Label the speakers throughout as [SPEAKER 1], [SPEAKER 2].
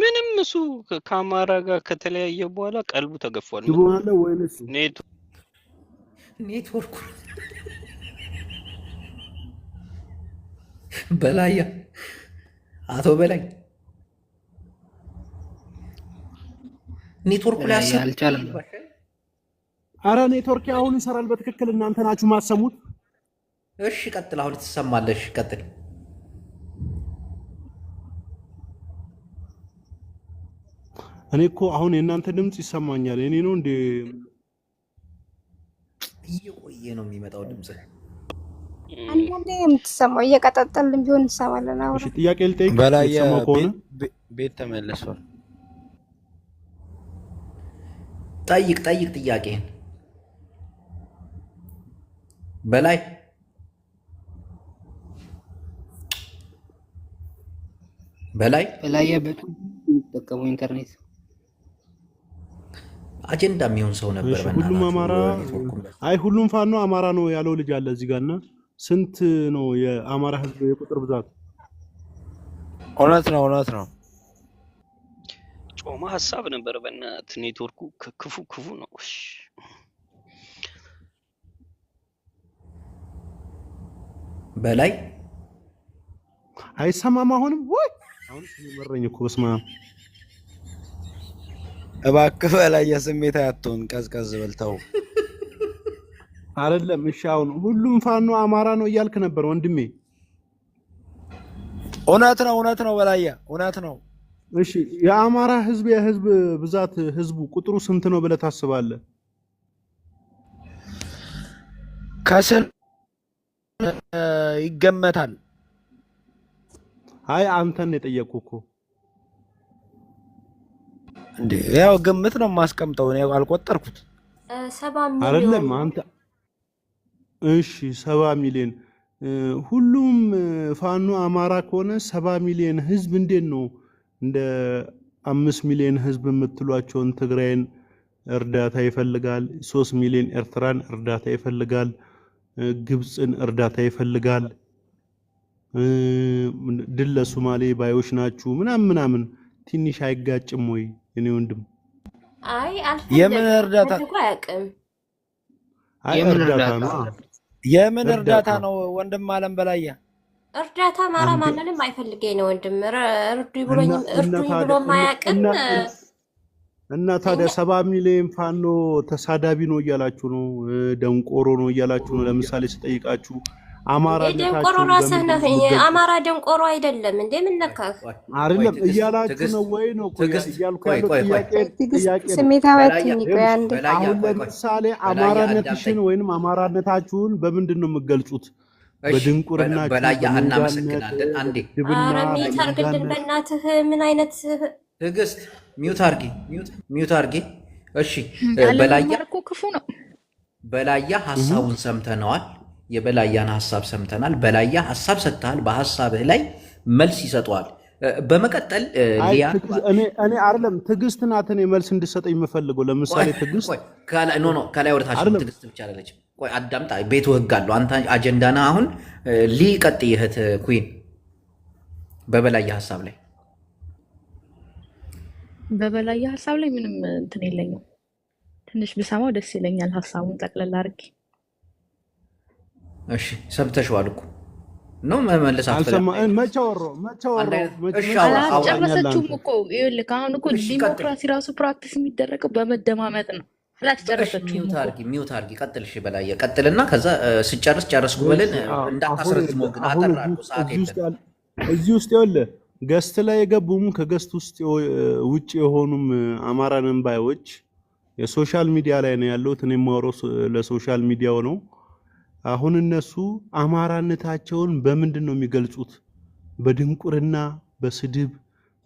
[SPEAKER 1] ምንም እሱ ከአማራ ጋር ከተለያየ በኋላ ቀልቡ ተገፏል።
[SPEAKER 2] ይቦናል ወይንስ
[SPEAKER 3] ኔትወርኩ በላያ አቶ በላይ ኔትወርኩ ላይ አልቻለም።
[SPEAKER 2] አረ ኔትወርክ አሁን ይሰራል በትክክል። እናንተ ናችሁ ማሰሙት።
[SPEAKER 3] እሺ ቀጥል። አሁን ትሰማለሽ። ቀጥል።
[SPEAKER 2] እኔ እኮ አሁን የእናንተ ድምጽ ይሰማኛል። እኔ ነው እንዴ?
[SPEAKER 3] እየቆየ ነው የሚመጣው ድምጽ።
[SPEAKER 4] አንዳንዴ የምትሰማው እየቀጣጠልን ቢሆን እንሰማለን። አሁን
[SPEAKER 2] እሺ ጥያቄ ልጠይቅ።
[SPEAKER 5] በላይ
[SPEAKER 2] ከሆነ
[SPEAKER 5] ቤት ተመለሷል።
[SPEAKER 3] ጠይቅ ጥያቄን በላይ
[SPEAKER 6] ተጠቀሙ ኢንተርኔት
[SPEAKER 3] አጀንዳ የሚሆን ሰው ነበር።
[SPEAKER 2] ሁሉም አማራ ሁሉም ፋኖ አማራ ነው ያለው ልጅ አለ እዚህ ጋርና ስንት ነው የአማራ ህዝብ የቁጥር ብዛት?
[SPEAKER 5] እውነት ነው።
[SPEAKER 1] ጮማ ሐሳብ ነበር። በእናት ኔትወርኩ ክፉ ነው።
[SPEAKER 3] በላይ
[SPEAKER 2] አይሰማም። አሁንም አሁን ሲመረኝ እኮ በስማ
[SPEAKER 5] እባክህ በላይ የስሜት አያቶን ቀዝቀዝ በልተው
[SPEAKER 2] አይደለም። እሺ አሁን ሁሉም ፋኖ አማራ ነው እያልክ ነበር ወንድሜ።
[SPEAKER 5] እውነት ነው በላይ እውነት ነው።
[SPEAKER 2] እሺ የአማራ ህዝብ የህዝብ ብዛት ህዝቡ ቁጥሩ ስንት ነው ብለህ ታስባለህ?
[SPEAKER 5] ከስል ይገመታል።
[SPEAKER 2] አንተን የጠየቅኩህ እኮ
[SPEAKER 5] እንዴ ያው ግምት ነው የማስቀምጠው። እኔ አልቆጠርኩት።
[SPEAKER 4] 7 ሚሊዮን
[SPEAKER 2] አይደለም አንተ። እሺ 7 ሚሊዮን ሁሉም ፋኖ አማራ ከሆነ 7 ሚሊዮን ህዝብ እንዴት ነው እንደ 5 ሚሊዮን ህዝብ የምትሏቸውን ትግራይን እርዳታ ይፈልጋል፣ 3 ሚሊዮን ኤርትራን እርዳታ ይፈልጋል፣ ግብፅን እርዳታ ይፈልጋል፣ ድል ለሶማሌ ባዮች ናችሁ ምናምን ትንሽ አይጋጭም ወይ እኔ ወንድም?
[SPEAKER 5] የምን እርዳታ የምን እርዳታ ነው ወንድም አለም በላይ?
[SPEAKER 4] እርዳታ አማራ ማንንም አይፈልገኝ ነው ወንድም። እርዱኝ ብሎ ማያውቅም።
[SPEAKER 2] እና ታዲያ 7 ሚሊዮን ፋኖ ተሳዳቢ ነው እያላችሁ ነው? ደንቆሮ ነው እያላችሁ ነው? ለምሳሌ ስጠይቃችሁ አማራ
[SPEAKER 4] ደንቆሮ ራስህ ነህ። አማራ ደንቆሮ አይደለም እንዴ? ምን ነካህ?
[SPEAKER 2] አይደለም እያላችሁ ነው ወይ ነው እያልኩ ያለው ጥያቄ
[SPEAKER 4] ስሜታዊ አትንቆይ። አንዴ
[SPEAKER 2] አሁን ለምሳሌ አማራነትሽን ወይንም አማራነታችሁን በምንድን ነው የምትገልጹት? በድንቁርና
[SPEAKER 3] በላይ እናመሰግናለን። አንዴ
[SPEAKER 4] ኧረ ሚውት አድርግልን በእናትህ። ምን አይነት
[SPEAKER 3] ትዕግስት! ሚውት አድርጊ። እሺ
[SPEAKER 7] ክፉ ነው።
[SPEAKER 3] በላያ ሐሳቡን ሰምተነዋል። የበላያን ሐሳብ ሰምተናል። በላያ ሐሳብ ሰጥተሃል። በሐሳብህ ላይ መልስ ይሰጠዋል። በመቀጠል ሊያ
[SPEAKER 2] እኔ አይደለም ትዕግስት ናት እኔ መልስ እንድሰጠኝ የምፈልገው። ለምሳሌ ትዕግስት
[SPEAKER 3] ከላይ ወደታች ትዕግስት ብቻ አይደለችም። ቆይ አዳምጣ። ቤቱ ህግ አለው። አንተ አጀንዳና አሁን ሊቀጥ ይህት ኩዊን በበላያ ሐሳብ ላይ
[SPEAKER 7] ምንም እንትን የለኝም። ትንሽ ብሰማው ደስ ይለኛል ሐሳቡን ጠቅለል አድርጌ።
[SPEAKER 3] እሺ ሰብተሽዋል እኮ ነው መመለስ አትፈልግም።
[SPEAKER 7] አልጨረሰችውም እኮ። ይኸውልህ አሁን እኮ ዲሞክራሲ ራሱ ፕራክቲስ የሚደረገው በመደማመጥ ነው።
[SPEAKER 3] ሚውት አድርጊ። ቀጥል። እሺ በላይ ቀጥልና ከዛ ስጨርስ ጨረስኩ በልን እንዳታስረዝሞ ግን አጠራርኩ ሰዓት የለም።
[SPEAKER 2] እዚህ ውስጥ ይኸውልህ ገስት ላይ የገቡም ከገስት ውስጥ ውጭ የሆኑም አማራን ባዮች የሶሻል ሚዲያ ላይ ነው ያሉት። እኔ የማወራው ለሶሻል ሚዲያው ነው። አሁን እነሱ አማራነታቸውን በምንድን ነው የሚገልጹት? በድንቁርና፣ በስድብ፣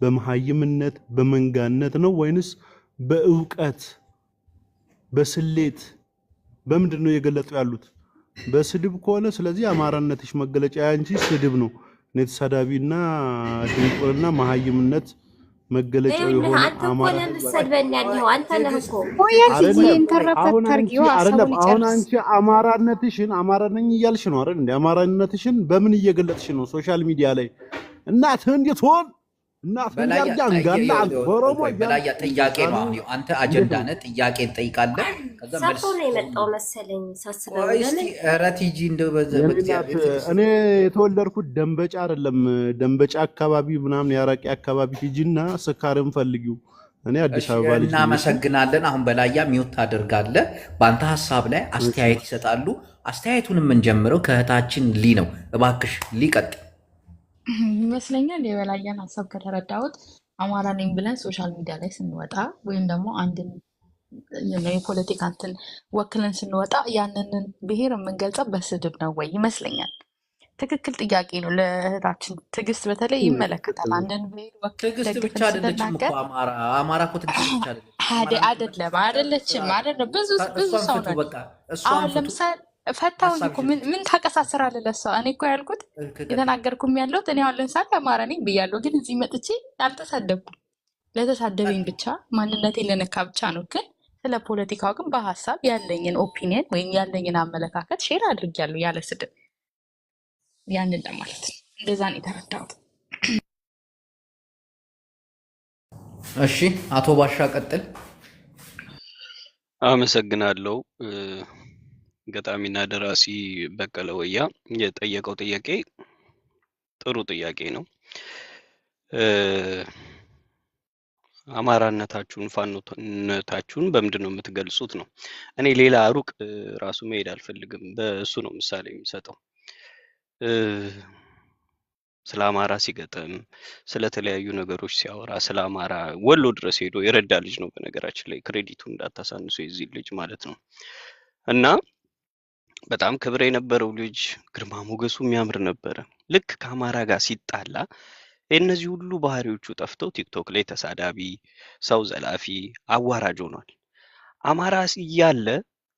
[SPEAKER 2] በመሃይምነት፣ በመንጋነት ነው ወይንስ በእውቀት በስሌት በምንድን ነው እየገለጹ ያሉት? በስድብ ከሆነ ስለዚህ አማራነትሽ መገለጫ እንጂ ስድብ ነው። ተሳዳቢና ድንቁርና መሃይምነት መገለጫው የሆነ አማራ አሁን አንቺ አማራነትሽን አማራ ነኝ እያልሽ ነው አይደል? እንደ አማራነትሽን በምን እየገለጽሽ ነው ሶሻል ሚዲያ ላይ? እናትህ እንዴት ሆን እና
[SPEAKER 3] በላያ
[SPEAKER 2] ፍንጃርጃ እንጋላ ኦሮሞ
[SPEAKER 3] በላያ ጥያቄ ነው። አሁን አንተ አጀንዳ ነህ፣ ጥያቄ እንጠይቃለን። ከዛ መልስ
[SPEAKER 4] ሰፎ ነው የመጣው መሰለኝ ሳስበው።
[SPEAKER 3] እስቲ ኧረ ቲጂ እንደው በእግዚአብሔር
[SPEAKER 2] እኔ የተወለድኩት ደንበጫ አይደለም፣ ደንበጫ አካባቢ ምናምን ያራቂ አካባቢ ሂጂና ስካርን ፈልጊው። እኔ አዲስ አበባ ልጅ ነኝ።
[SPEAKER 3] እናመሰግናለን። አሁን በላያ ሚውት ታደርጋለህ። በአንተ ሀሳብ ላይ አስተያየት ይሰጣሉ። አስተያየቱን የምንጀምረው ከእህታችን ሊ ነው። እባክሽ ሊቀጥ
[SPEAKER 7] ይመስለኛል የበላያን ሀሳብ ከተረዳሁት አማራ ነኝ ብለን ሶሻል ሚዲያ ላይ ስንወጣ ወይም ደግሞ አንድን የፖለቲካ እንትን ወክለን ስንወጣ ያንንን ብሔር የምንገልጸው በስድብ ነው ወይ ይመስለኛል። ትክክል ጥያቄ ነው። ለእህታችን ትዕግስት በተለይ ይመለከታል። አንድን ብሔር ወክል
[SPEAKER 3] ትዕግስት ብቻ
[SPEAKER 7] ደግፈን
[SPEAKER 3] አይደለችም እኮ
[SPEAKER 7] ስንናገር
[SPEAKER 3] አማራ እኮ ትዕግስት ብቻ
[SPEAKER 7] አይደለችም ብዙ
[SPEAKER 3] እሷን
[SPEAKER 7] ሰው
[SPEAKER 3] ፍቱ
[SPEAKER 7] ነን።
[SPEAKER 3] በቃ እሷን
[SPEAKER 7] አሁን
[SPEAKER 3] ፍቱ።
[SPEAKER 7] ለምሳሌ ፈታውኝ እኮ ምን ታቀሳስራለህ? ለሷ እኔ እኮ ያልኩት የተናገርኩም ያለሁት እኔ አሁን ለምሳሌ አማራ ነኝ ብያለሁ፣ ግን እዚህ መጥቼ አልተሳደብኩም። ለተሳደበኝ ብቻ ማንነቴን ለነካ ብቻ ነው። ግን ስለ ፖለቲካው ግን በሀሳብ ያለኝን ኦፒኒየን ወይም ያለኝን አመለካከት ሼር አድርጊያለሁ ያለ ስድብ። ያንን ለማለት ነው። እንደዛ ነው የተረዳሁት።
[SPEAKER 3] እሺ አቶ ባሻ ቀጥል።
[SPEAKER 1] አመሰግናለሁ። ገጣሚና ደራሲ በቀለ ወያ የጠየቀው ጥያቄ ጥሩ ጥያቄ ነው። አማራነታችሁን ፋኖነታችሁን በምንድን ነው የምትገልጹት ነው። እኔ ሌላ ሩቅ ራሱ መሄድ አልፈልግም። በእሱ ነው ምሳሌ የሚሰጠው። ስለ አማራ ሲገጥም ስለተለያዩ ነገሮች ሲያወራ ስለ አማራ ወሎ ድረስ ሄዶ የረዳ ልጅ ነው። በነገራችን ላይ ክሬዲቱ እንዳታሳንሱ የዚህ ልጅ ማለት ነው። እና በጣም ክብር የነበረው ልጅ ግርማ ሞገሱ የሚያምር ነበረ። ልክ ከአማራ ጋር ሲጣላ የእነዚህ ሁሉ ባህሪዎቹ ጠፍተው ቲክቶክ ላይ ተሳዳቢ፣ ሰው ዘላፊ፣ አዋራጅ ሆኗል። አማራ እያለ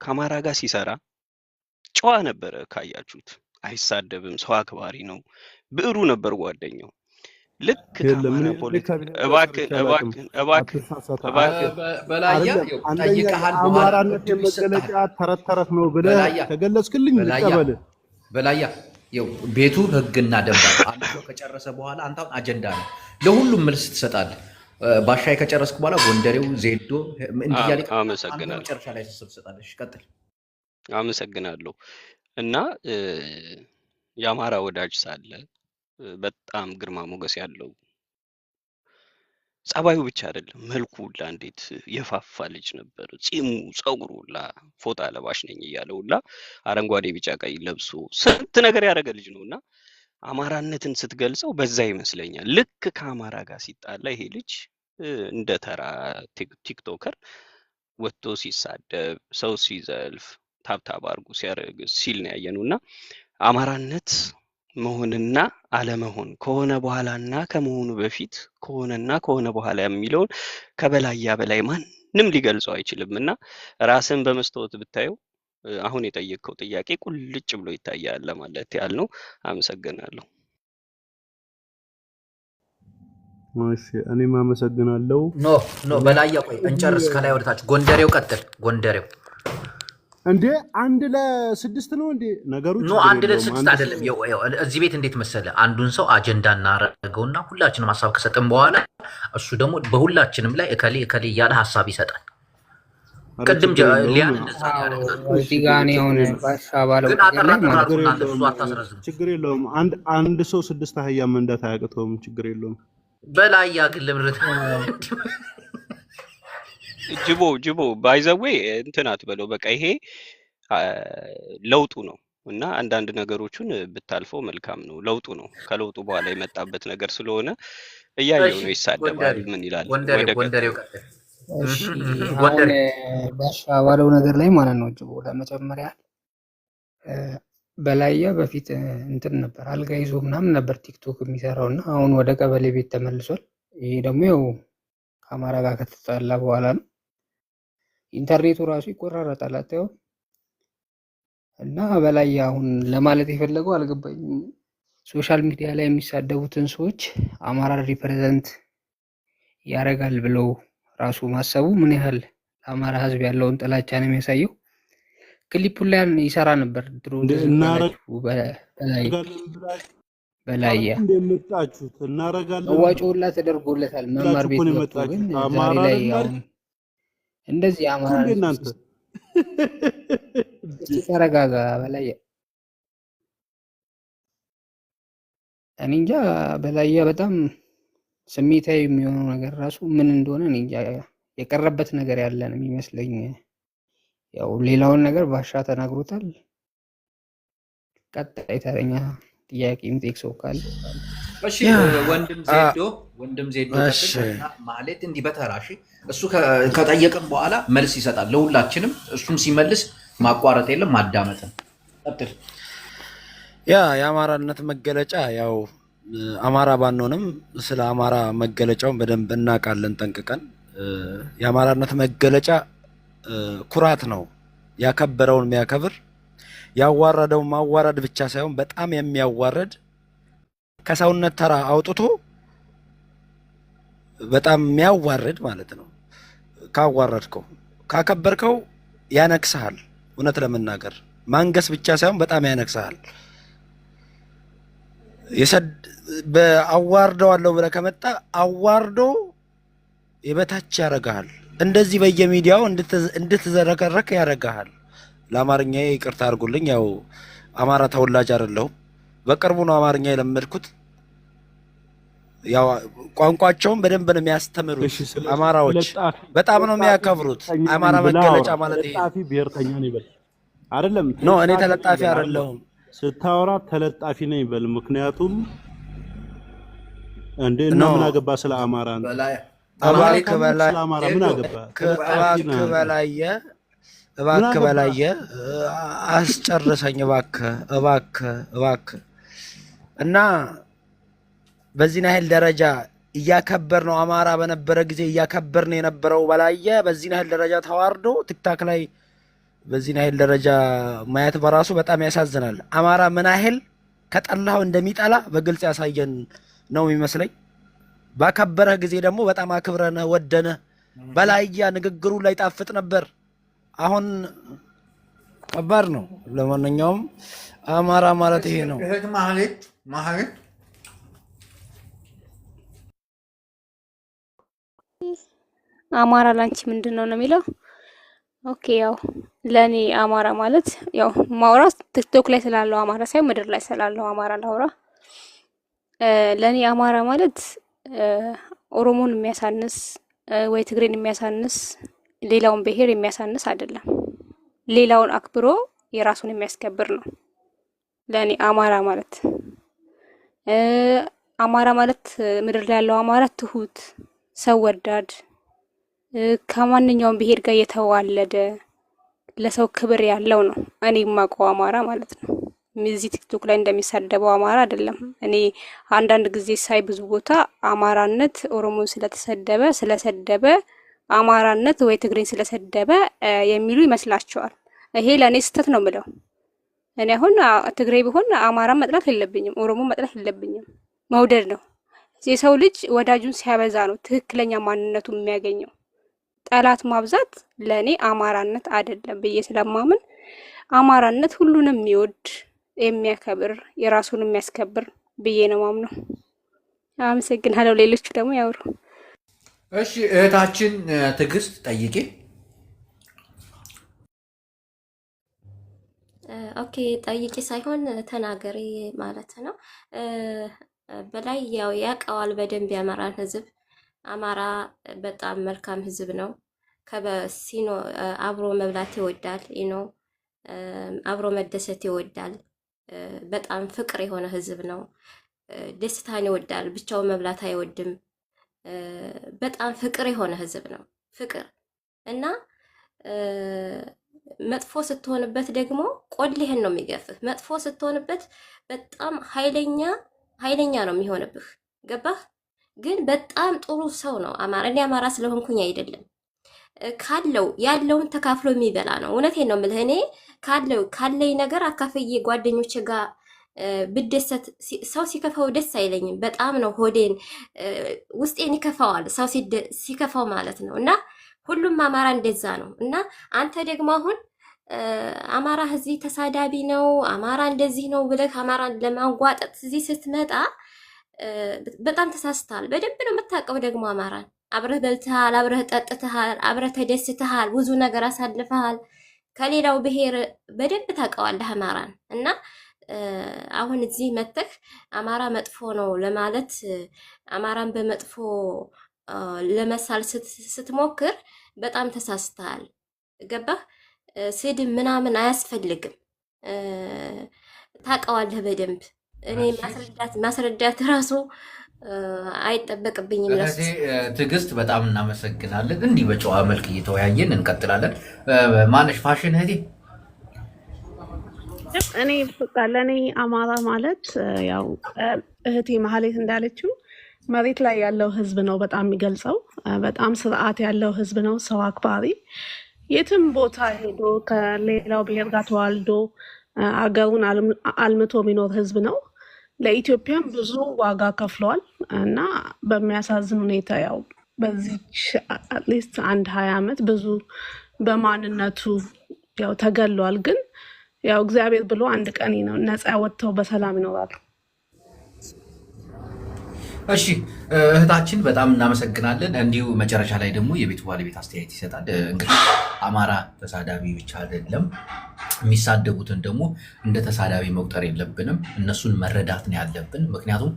[SPEAKER 1] ከአማራ ጋር ሲሰራ ጨዋ ነበረ። ካያችሁት አይሳደብም፣ ሰው አክባሪ ነው። ብዕሩ ነበር ጓደኛው። ልክ ከአማራ ፖለቲካ
[SPEAKER 3] በላያ ጠይቀሃል።
[SPEAKER 2] አማራነት የመገለጫ ተረት ተረት ነው ብለህ ከገለጽክልኝ ልቀበል።
[SPEAKER 3] በላያ ቤቱ ህግና ደንብ አንዱ ሰው ከጨረሰ በኋላ አንተ አሁን አጀንዳ ነው ለሁሉም መልስ ትሰጣለህ። ባሻይ ከጨረስክ በኋላ ጎንደሬው ዜዶ እንዲያለ መጨረሻ ላይ ትሰጣለሽ። ቀጥል።
[SPEAKER 1] አመሰግናለሁ። እና የአማራ ወዳጅ ሳለ በጣም ግርማ ሞገስ ያለው ጸባዩ ብቻ አይደለም መልኩ ሁላ እንዴት የፋፋ ልጅ ነበር። ጺሙ፣ ጸጉሩ ሁላ ፎጣ ለባሽ ነኝ እያለ ሁላ አረንጓዴ ቢጫ ቀይ ለብሶ ስንት ነገር ያደረገ ልጅ ነውና አማራነትን ስትገልጸው በዛ ይመስለኛል። ልክ ከአማራ ጋር ሲጣላ ይሄ ልጅ እንደ ተራ ቲክቶከር ወጥቶ ሲሳደብ፣ ሰው ሲዘልፍ፣ ታብታብ አድርጎ ሲያደርግ ሲል ነው ያየነውና አማራነት መሆንና አለመሆን ከሆነ በኋላና ከመሆኑ በፊት ከሆነና ከሆነ በኋላ የሚለውን ከበላያ በላይ ማንም ሊገልጸው አይችልምና ራስን በመስተወት ብታየው አሁን የጠየቀው ጥያቄ ቁልጭ ብሎ ይታያል ማለት ያልነው። አመሰግናለሁ።
[SPEAKER 2] እሺ እኔም አመሰግናለሁ።
[SPEAKER 3] ኖ በላያ ቆይ እንጨርስ። ከላይ ወደታች ጎንደሬው ቀጥል። ጎንደሬው
[SPEAKER 2] እንዴ 1-6 ነው እንዴ ነገሩ?
[SPEAKER 3] ኖ 1-6 አይደለም። እዚህ ቤት እንዴት መሰለ አንዱን ሰው አጀንዳ እናረገውና ሁላችንም ሀሳብ ከሰጠን በኋላ እሱ ደግሞ በሁላችንም ላይ እከሌ እከሌ እያለ ሀሳብ ይሰጣል። ቅድም ሊያን እንደዛ ያደርጋል።
[SPEAKER 6] እዚህ ጋር ነው የሆነ ባሻ ባለው
[SPEAKER 2] ችግር የለውም። አንድ ሰው 6 አህያ መንዳት አያቅተውም። ችግር የለውም።
[SPEAKER 3] በላያ ግን ለምረት
[SPEAKER 1] ጅቦ ባይዘዌ እንትን አትበለው። በቃ ይሄ ለውጡ ነው እና አንዳንድ ነገሮችን ብታልፈው መልካም ነው። ለውጡ ነው። ከለውጡ በኋላ የመጣበት ነገር ስለሆነ እያየው ነው። ይሳደባል። ምን ይላል?
[SPEAKER 3] ጎንደሬው ቀጥል።
[SPEAKER 6] እሺ አሁን ባሻ ባለው ነገር ላይ ማለት ነው ጅቦ ለመጨመሪያ በላያ በፊት እንትን ነበር አልጋ ይዞ ምናምን ነበር ቲክቶክ የሚሰራው እና አሁን ወደ ቀበሌ ቤት ተመልሷል። ይሄ ደግሞ ያው ከአማራ ጋር ከተጣላ በኋላ ነው። ኢንተርኔቱ ራሱ ይቆራረጣል አታየው። እና በላያ አሁን ለማለት የፈለገው አልገባኝም። ሶሻል ሚዲያ ላይ የሚሳደቡትን ሰዎች አማራ ሪፕሬዘንት ያደርጋል ብለው ራሱ ማሰቡ ምን ያህል ለአማራ ሕዝብ ያለውን ጥላቻ ነው የሚያሳየው። ክሊፑ ላይ ይሰራ ነበር ድሮ በላያ
[SPEAKER 2] እንደመጣችሁት እናረጋለን
[SPEAKER 6] መዋጮ ሁላ ተደርጎለታል መማር ቤት
[SPEAKER 2] ነው
[SPEAKER 6] ገብቶ ግን
[SPEAKER 2] የመጣችሁት።
[SPEAKER 6] ዛሬ
[SPEAKER 2] አማራ
[SPEAKER 6] ላይ
[SPEAKER 2] አይደል
[SPEAKER 6] አሁን እንደዚህ አማራ
[SPEAKER 2] እንዴ እናንተ
[SPEAKER 6] ተረጋጋ በላያ እኔ እንጃ በላያ በጣም ስሜታዊ የሚሆነው ነገር ራሱ ምን እንደሆነ እኔ እንጃ የቀረበት ነገር ያለ ነው የሚመስለኝ። ያው ሌላውን ነገር ባሻ ተናግሮታል። ቀጣይ ተረኛ ጥያቄ የሚጠይቅ ሰው ካለ
[SPEAKER 3] እሺ ወንድም ዜዶ ቀጥልና ማለት እንዲህ በተራሽ እሱ ከጠየቅን በኋላ መልስ ይሰጣል ለሁላችንም። እሱም ሲመልስ ማቋረጥ የለም ማዳመጥ ነው። ቀጥል።
[SPEAKER 5] የአማራነት መገለጫ ያው አማራ ባንሆንም ስለ አማራ መገለጫውን በደንብ እናውቃለን ጠንቅቀን። የአማራነት መገለጫ ኩራት ነው። ያከበረውን የሚያከብር ያዋረደው ማዋረድ ብቻ ሳይሆን በጣም የሚያዋረድ ከሰውነት ተራ አውጥቶ በጣም የሚያዋርድ ማለት ነው። ካዋረድከው ካከበርከው ያነክስሃል። እውነት ለመናገር ማንገስ ብቻ ሳይሆን በጣም ያነክስሃል። በአዋርደዋለሁ ብለህ ከመጣ አዋርዶ የበታች ያደርግሃል። እንደዚህ በየሚዲያው እንድትዘረከረክ ያደርግሃል። ለአማርኛ ይቅርታ አድርጉልኝ። ያው አማራ ተወላጅ አይደለሁም። በቅርቡ ነው አማርኛ የለመድኩት። ያው ቋንቋቸውን በደንብ ነው የሚያስተምሩት። አማራዎች በጣም ነው የሚያከብሩት። አማራ መገለጫ ማለት ይሄ
[SPEAKER 2] ተለጣፊ ብሔርተኛ ነው ይበል አይደለም።
[SPEAKER 5] ኖ እኔ ተለጣፊ አይደለሁም።
[SPEAKER 2] ስታወራ ተለጣፊ ነው ይበል። ምክንያቱም እንዴ እና ምን አገባ ስለ አማራ ነው
[SPEAKER 5] እባክህ በላየ አስጨርሰኝ እባክህ። እና በዚህ ያህል ደረጃ እያከበር ነው አማራ በነበረ ጊዜ እያከበር ነው የነበረው በላየ በዚህ ያህል ደረጃ ተዋርዶ ቲክታክ ላይ በዚህ ያህል ደረጃ ማየት በራሱ በጣም ያሳዝናል። አማራ ምን ያህል ከጠላው እንደሚጠላ በግልጽ ያሳየን ነው የሚመስለኝ። ባከበረህ ጊዜ ደግሞ በጣም አክብረነ ወደነ በላያ ንግግሩ ላይ ጣፍጥ ነበር። አሁን ከባድ ነው። ለማንኛውም አማራ ማለት ይሄ ነው።
[SPEAKER 3] ማህሌት
[SPEAKER 8] አማራ ላንቺ ምንድን ነው የሚለው? ኦኬ ያው ለኔ አማራ ማለት ያው ማውራት ቲክቶክ ላይ ስላለው አማራ ሳይሆን ምድር ላይ ስላለው አማራ ላውራ። ለኔ አማራ ማለት ኦሮሞን የሚያሳንስ ወይ ትግሬን የሚያሳንስ ሌላውን ብሔር የሚያሳንስ አይደለም። ሌላውን አክብሮ የራሱን የሚያስከብር ነው ለኔ አማራ ማለት። አማራ ማለት ምድር ላይ ያለው አማራ ትሁት፣ ሰው ወዳድ፣ ከማንኛውም ብሔር ጋር የተዋለደ ለሰው ክብር ያለው ነው እኔ የማውቀው አማራ ማለት ነው። እዚህ ቲክቶክ ላይ እንደሚሳደበው አማራ አይደለም። እኔ አንዳንድ ጊዜ ሳይ ብዙ ቦታ አማራነት ኦሮሞን ስለሰደበ አማራነት ወይ ትግሬን ስለሰደበ የሚሉ ይመስላቸዋል። ይሄ ለኔ ስህተት ነው የምለው። እኔ አሁን ትግሬ ቢሆን አማራን መጥላት የለብኝም፣ ኦሮሞን መጥላት የለብኝም። መውደድ ነው። የሰው ልጅ ወዳጁን ሲያበዛ ነው ትክክለኛ ማንነቱን የሚያገኘው። ጠላት ማብዛት ለኔ አማራነት አይደለም ብዬ ስለማምን አማራነት ሁሉንም የሚወድ የሚያከብር የራሱን የሚያስከብር ብዬ ነው ማምነው። አመሰግናለሁ። ሌሎቹ ደግሞ ያወሩ።
[SPEAKER 3] እሺ እህታችን ትዕግስት ጠይቄ።
[SPEAKER 4] ኦኬ ጠይቄ ሳይሆን ተናገሪ ማለት ነው። በላይ ያው ያውቀዋል በደንብ የአማራን ህዝብ። አማራ በጣም መልካም ህዝብ ነው። ከበሲኖ አብሮ መብላት ይወዳል፣ አብሮ መደሰት ይወዳል። በጣም ፍቅር የሆነ ህዝብ ነው። ደስታን ይወዳል፣ ብቻውን መብላት አይወድም። በጣም ፍቅር የሆነ ህዝብ ነው። ፍቅር እና መጥፎ ስትሆንበት ደግሞ ቆልህን ነው የሚገፍህ። መጥፎ ስትሆንበት በጣም ኃይለኛ ነው የሚሆንብህ። ገባህ? ግን በጣም ጥሩ ሰው ነው አማራ። እኔ አማራ ስለሆንኩኝ አይደለም፣ ያለውን ተካፍሎ የሚበላ ነው። እውነቴን ነው የምልህ። እኔ ካለኝ ነገር አካፍዬ ጓደኞቼ ጋር ብደሰት፣ ሰው ሲከፋው ደስ አይለኝም። በጣም ነው ሆዴን ውስጤን ይከፋዋል ሰው ሲከፋው ማለት ነው። እና ሁሉም አማራ እንደዛ ነው። እና አንተ ደግሞ አሁን አማራ እዚህ ተሳዳቢ ነው፣ አማራ እንደዚህ ነው ብለህ አማራን ለማንጓጠጥ እዚህ ስትመጣ በጣም ተሳስተሃል። በደንብ ነው የምታውቀው ደግሞ አማራን። አብረህ በልተሃል፣ አብረህ ጠጥተሃል፣ አብረህ ተደስተሃል፣ ብዙ ነገር አሳልፈሃል። ከሌላው ብሔር በደንብ ታውቀዋለህ አማራን እና አሁን እዚህ መጥተህ አማራ መጥፎ ነው ለማለት አማራን በመጥፎ ለመሳል ስትሞክር በጣም ተሳስተሃል። ገባህ? ስድብ ምናምን አያስፈልግም። ታውቀዋለህ በደንብ። እኔ ማስረዳት ራሱ አይጠበቅብኝም። ለሱ
[SPEAKER 3] ትዕግስት በጣም እናመሰግናለን። እንዲህ በጨዋ መልክ እየተወያየን እንቀጥላለን። ማነሽ ፋሽን እህቴ?
[SPEAKER 9] እኔ ለእኔ አማራ ማለት ያው እህቴ ማህሌት እንዳለችው መሬት ላይ ያለው ህዝብ ነው በጣም የሚገልጸው። በጣም ስርዓት ያለው ህዝብ ነው፣ ሰው አክባሪ፣ የትም ቦታ ሄዶ ከሌላው ብሔር ጋር ተዋልዶ አገሩን አልምቶ የሚኖር ህዝብ ነው። ለኢትዮጵያም ብዙ ዋጋ ከፍለዋል እና በሚያሳዝን ሁኔታ ያው በዚች አትሊስት 20 ዓመት ብዙ በማንነቱ ያው ተገሏል። ግን ያው እግዚአብሔር ብሎ አንድ ቀን ነው ነፃ ወጥተው በሰላም ይኖራሉ።
[SPEAKER 3] እሺ እህታችን በጣም እናመሰግናለን። እንዲሁ መጨረሻ ላይ ደግሞ የቤቱ ባለቤት አስተያየት ይሰጣል። እንግዲህ አማራ ተሳዳቢ ብቻ አይደለም፣ የሚሳደቡትን ደግሞ እንደ ተሳዳቢ መቁጠር የለብንም። እነሱን መረዳት ነው ያለብን። ምክንያቱም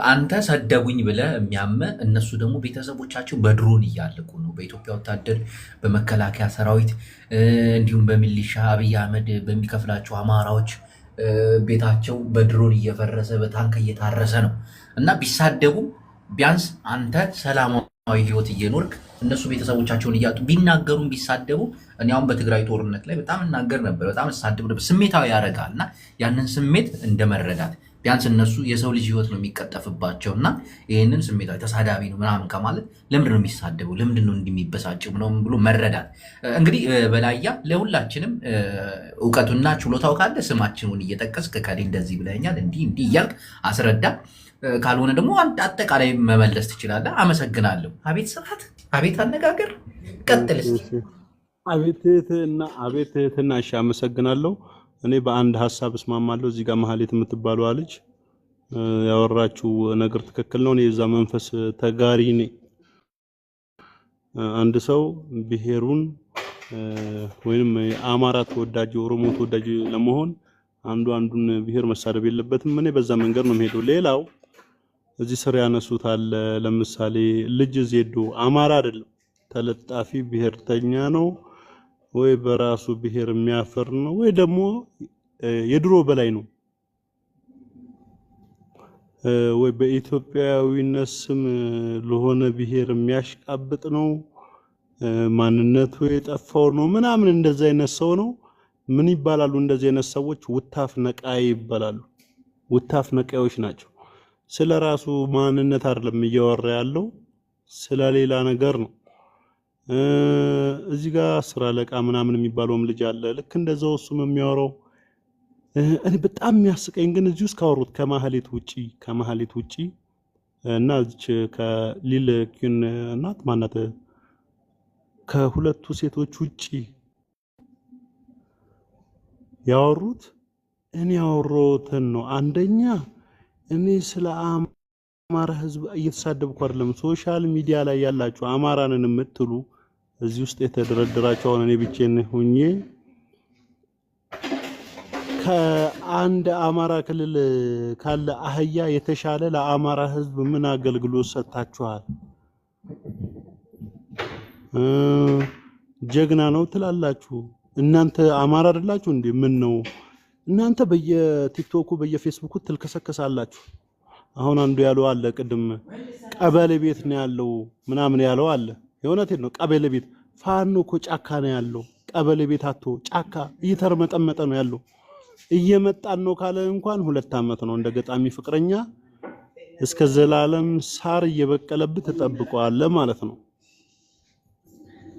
[SPEAKER 3] አንተ ሰደቡኝ ብለህ የሚያመ እነሱ ደግሞ ቤተሰቦቻቸው በድሮን እያለቁ ነው። በኢትዮጵያ ወታደር፣ በመከላከያ ሰራዊት እንዲሁም በሚሊሻ አብይ አህመድ በሚከፍላቸው አማራዎች ቤታቸው በድሮን እየፈረሰ በታንክ እየታረሰ ነው እና ቢሳደቡም ቢያንስ አንተ ሰላማዊ ህይወት እየኖርክ እነሱ ቤተሰቦቻቸውን እያጡ ቢናገሩም ቢሳደቡ እኔ አሁን በትግራይ ጦርነት ላይ በጣም እናገር ነበር፣ በጣም እሳደብ ነበር። ስሜታዊ ያደርጋል እና ያንን ስሜት እንደመረዳት ቢያንስ እነሱ የሰው ልጅ ህይወት ነው የሚቀጠፍባቸው እና ይህንን ስሜታዊ ተሳዳቢ ነው ምናምን ከማለት ለምንድን ነው የሚሳደበው፣ ለምንድን ነው እንዲሚበሳጭው ምናምን ብሎ መረዳት። እንግዲህ በላያ ለሁላችንም እውቀቱና ችሎታው ካለ ስማችንን እየጠቀስክ ከሌ እንደዚህ ብለኛል እንዲህ እያልክ አስረዳ። ካልሆነ ደግሞ አጠቃላይ መመለስ ትችላለህ። አመሰግናለሁ። አቤት ስርዓት፣ አቤት አነጋገር። ቀጥል እስኪ።
[SPEAKER 2] አቤት እህትና። እሺ አመሰግናለሁ። እኔ በአንድ ሀሳብ እስማማለሁ። እዚህ ጋር ማህሌት የምትባለው ልጅ ያወራችው ነገር ትክክል ነው። እኔ የዛ መንፈስ ተጋሪ ነኝ። አንድ ሰው ብሔሩን ወይንም የአማራ ተወዳጅ የኦሮሞ ተወዳጅ ለመሆን አንዱን ብሔር መሳደብ የለበትም። እኔ በዛ መንገድ ነው የምሄደው። ሌላው እዚህ ስር ያነሱት አለ። ለምሳሌ ልጅ ዜዶ አማራ አይደለም፣ ተለጣፊ ብሔርተኛ ነው ወይ በራሱ ብሔር የሚያፈር ነው ወይ ደግሞ የድሮ በላይ ነው ወይ በኢትዮጵያዊነት ስም ለሆነ ብሔር የሚያሽቃብጥ ነው፣ ማንነቱ የጠፋው ነው ምናምን እንደዛ አይነት ሰው ነው። ምን ይባላሉ እንደዚህ አይነት ሰዎች? ውታፍ ነቃይ ይባላሉ። ውታፍ ነቃዮች ናቸው። ስለራሱ ማንነት አይደለም እያወራ ያለው፣ ስለሌላ ነገር ነው። እዚህ ጋር ስራ ለቃ ምናምን የሚባለውም ልጅ አለ። ልክ እንደዛው እሱም የሚያወራው እኔ በጣም የሚያስቀኝ ግን እዚህ ውስጥ ካወሩት ከማህሌት ውጪ እና እዚች ከሊል ኪን እናት ማናት ከሁለቱ ሴቶች ውጪ ያወሩት እኔ ያወሩትን ነው። አንደኛ እኔ ስለ አማራ ህዝብ እየተሳደብኩ አይደለም። ሶሻል ሚዲያ ላይ ያላችሁ አማራንን የምትሉ እዚህ ውስጥ የተደረደራችሁ አሁን እኔ ብቻዬን ሆኜ ከአንድ አማራ ክልል ካለ አህያ የተሻለ ለአማራ ህዝብ ምን አገልግሎት ሰጣችኋል? ጀግና ነው ትላላችሁ። እናንተ አማራ አይደላችሁ እንዴ? ምን ነው እናንተ በየቲክቶኩ በየፌስቡኩ ትልከሰከሳላችሁ። አሁን አንዱ ያለው አለ ቅድም ቀበሌ ቤት ነው ያለው ምናምን ያለው አለ። የእውነቴን ነው። ቀበሌ ቤት ፋኖ እኮ ጫካ ነው ያለው። ቀበሌ ቤት አቶ ጫካ እየተርመጠመጠ ነው ያለው። እየመጣን ነው ካለ እንኳን 2 ዓመት ነው። እንደ ገጣሚ ፍቅረኛ እስከ ዘላለም ሳር እየበቀለብህ ተጠብቀዋለህ ማለት ነው።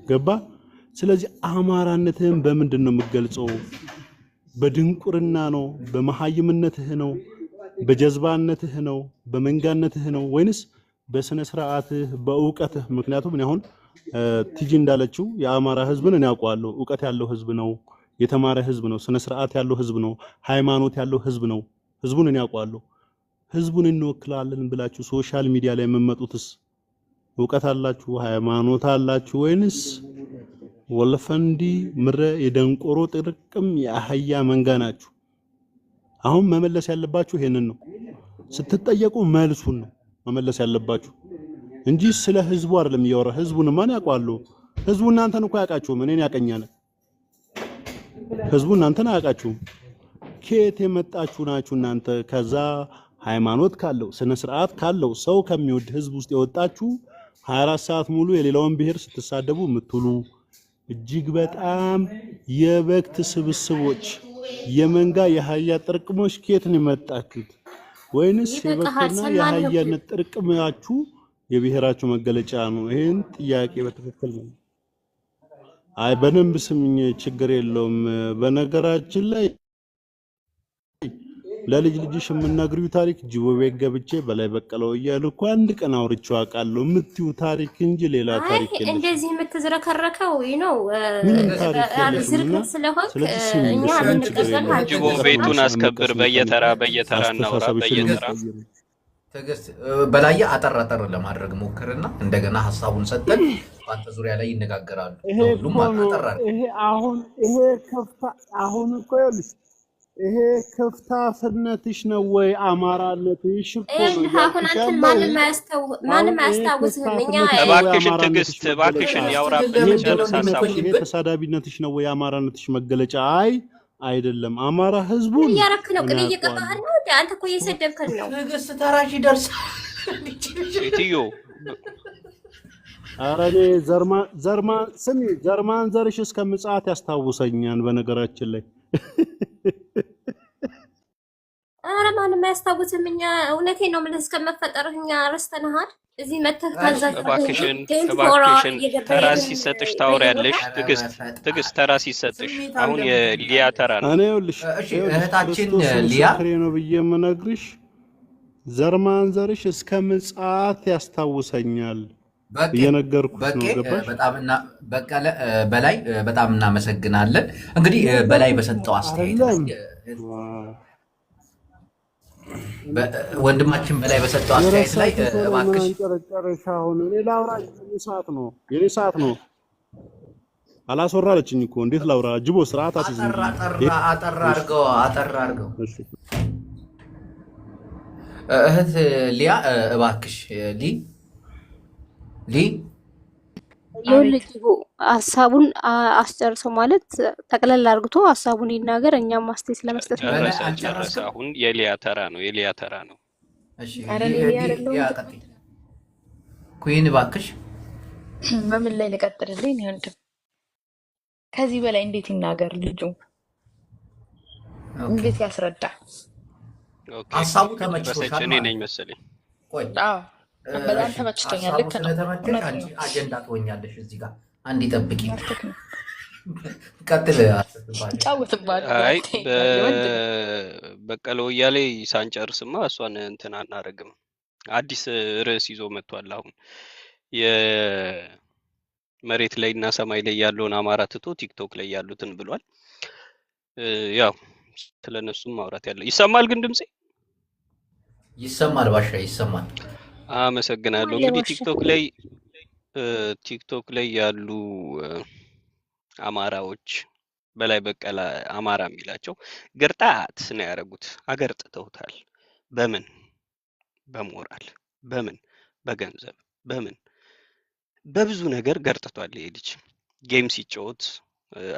[SPEAKER 2] ገባ? ስለዚህ አማራነትህን በምንድን ነው የምትገልጸው? በድንቁርና ነው? በመሃይምነትህ ነው? በጀዝባነትህ ነው? በመንጋነትህ ነው? ወይንስ በስነ ስርዓትህ በእውቀትህ? ምክንያቱም እኔ አሁን ቲጂ እንዳለችው የአማራ ህዝብን እኔ አውቀዋለሁ። እውቀት ያለው ህዝብ ነው፣ የተማረ ህዝብ ነው፣ ስነ ስርዓት ያለው ህዝብ ነው፣ ሃይማኖት ያለው ህዝብ ነው። ህዝቡን እኔ አውቀዋለሁ። ህዝቡን እንወክላለን ብላችሁ ሶሻል ሚዲያ ላይ የምመጡትስ እውቀት አላችሁ ሃይማኖት አላችሁ ወይንስ ወለፈንዲ ምረ የደንቆሮ ጥርቅም የአህያ መንጋ ናችሁ? አሁን መመለስ ያለባችሁ ይሄንን ነው። ስትጠየቁ መልሱን ነው መመለስ ያለባችሁ እንጂ ስለ ህዝቡ አይደለም እያወራ። ህዝቡን ማን ያውቃሉ? ህዝቡ እናንተን እኮ ያውቃችሁም እኔን ያቀኛል። ህዝቡ እናንተን አያውቃችሁም። ከየት የመጣችሁ ናችሁ እናንተ? ከዛ ሃይማኖት ካለው ስነ ስርዓት ካለው ሰው ከሚወድ ህዝብ ውስጥ የወጣችሁ 24 ሰዓት ሙሉ የሌላውን ብሔር ስትሳደቡ የምትውሉ እጅግ በጣም የበክት ስብስቦች የመንጋ የአህያ ጥርቅሞች ከየት ነው የመጣችሁት? ወይንስ የበክትና የአህያነት ጥርቅማችሁ የብሔራችሁ መገለጫ ነው? ይሄን ጥያቄ በትክክል ነው። አይ በደንብ ስምኝ፣ ችግር የለውም። በነገራችን ላይ ለልጅ ልጅሽ የምነግሪው ታሪክ ጅቦ ቤት ገብቼ በላይ በቀለው እያልኩ እኮ አንድ ቀን አውርቼው አውቃለሁ የምትይው ታሪክ እንጂ ሌላ ታሪክ የለሽም።
[SPEAKER 4] እንደዚህ የምትዝረከረከው ነው
[SPEAKER 2] ዝርክርክ
[SPEAKER 4] ስለሆንክ
[SPEAKER 2] ስለዚህ
[SPEAKER 4] እኛ ልንቀበል
[SPEAKER 1] ጅቦ ቤቱን አስከብር። በየተራ እናውራ። በየተራ
[SPEAKER 3] ትዕግስት በላየ አጠር አጠር ለማድረግ ሞክርና እንደገና ሀሳቡን ሰጠን በአንተ ዙሪያ ላይ ይነጋገራሉ። ሁሉም አጠር
[SPEAKER 2] ይሄ አሁን እኮ ይኸውልሽ ይሄ ክፍታፍነትሽ ነው ወይ አማራነትሽ እኮ ነው።
[SPEAKER 4] አሁን አንተን ማንም አያስታውስህም። እኛ
[SPEAKER 1] እባክሽን ትዕግስት እባክሽን ያውራብን ጨርስ ሀሳቡን።
[SPEAKER 2] ይሄ ተሳዳቢነትሽ ነው ወይ አማራነትሽ መገለጫ? አይደለም። አማራ ህዝቡን
[SPEAKER 4] እያረክ ነው፣ ግን እየቀጣህን ነው። አንተ እኮ እየሰደብከን ነው።
[SPEAKER 3] ትዕግስት ተራሽ ይደርሳል።
[SPEAKER 1] ሴትዮ
[SPEAKER 2] ኧረ እኔ ዘርማን ዘርሽ እስከ ምጽአት ያስታውሰኛል። በነገራችን ላይ
[SPEAKER 4] ኧረ ማንም አያስታውስም። እኛ እውነቴን ነው የምልህ እስከመፈጠርህ እኛ ረስተንሃል። እዚህ መተህ
[SPEAKER 1] እባክሽን ተራ ሲሰጥሽ ታወሪያለሽ። ትዕግስት ተራ ሲሰጥሽ አሁን የሊያ ተራ ነው።
[SPEAKER 2] እኔ ይኸውልሽ
[SPEAKER 3] እህታችን ሊያ
[SPEAKER 2] ነው ብዬ የምነግርሽ ዘርማን ዘርሽ እስከ ምጽአት ያስታውሰኛል እየነገርኩሽ ነው። ገባሽ?
[SPEAKER 3] በቀለ በላይ በጣም እናመሰግናለን። እንግዲህ በላይ በሰጠው አስተያየት ወንድማችን በላይ በሰጠው አስተያየት ላይ እባክሽ
[SPEAKER 2] ጨረሻውን ላውራ። የኔ ሰዓት ነው። አላስወራለችኝ እኮ እንዴት ላውራ? ጅቦ ስርዓት አትይዝ።
[SPEAKER 3] አጠር አድርገው እህት ሊያ እባክሽ
[SPEAKER 8] ይኸውልህ ሀሳቡን አስጨርሰው ማለት ጠቅለል አድርግቶ ሀሳቡን ይናገር። እኛም አስተያየት ስለመስጠት ነው።
[SPEAKER 1] ጨረሰ። አሁን የሊያ ተራ ነው።
[SPEAKER 3] እሺ ኩይን እባክሽ
[SPEAKER 7] በምን ላይ ልቀጥልልኝ? ወንድም ከዚህ በላይ እንዴት ይናገር ልጁ? እንዴት ያስረዳ?
[SPEAKER 3] ሀሳቡ ተመችቶሻል?
[SPEAKER 1] እኔ ነኝ መሰለኝ።
[SPEAKER 3] ቆይ
[SPEAKER 7] በጣም ተመችቶኛል። ልክ ነው።
[SPEAKER 3] አንቺ አጀንዳ ትሆኛለሽ እዚህ ጋር አንድ ይጠብቂ። ቀጥል።
[SPEAKER 1] አይ በቀለ ወያሌ ሳንጨርስማ እሷን እንትን አናረግም። አዲስ ርዕስ ይዞ መጥቷል። አሁን የመሬት ላይ እና ሰማይ ላይ ያለውን አማራ ትቶ ቲክቶክ ላይ ያሉትን ብሏል። ያው ስለነሱም ማውራት ያለው ይሰማል። ግን ድምጼ
[SPEAKER 3] ይሰማል? ባሻ ይሰማል።
[SPEAKER 1] አመሰግናለሁ። እንግዲህ ቲክቶክ ላይ ያሉ አማራዎች በላይ በቀለ አማራ የሚላቸው ግርጣት ነው ያደረጉት። አገርጥተውታል። በምን? በሞራል፣ በምን? በገንዘብ፣ በምን? በብዙ ነገር ገርጥቷል። ይሄ ልጅ ጌም ሲጫወት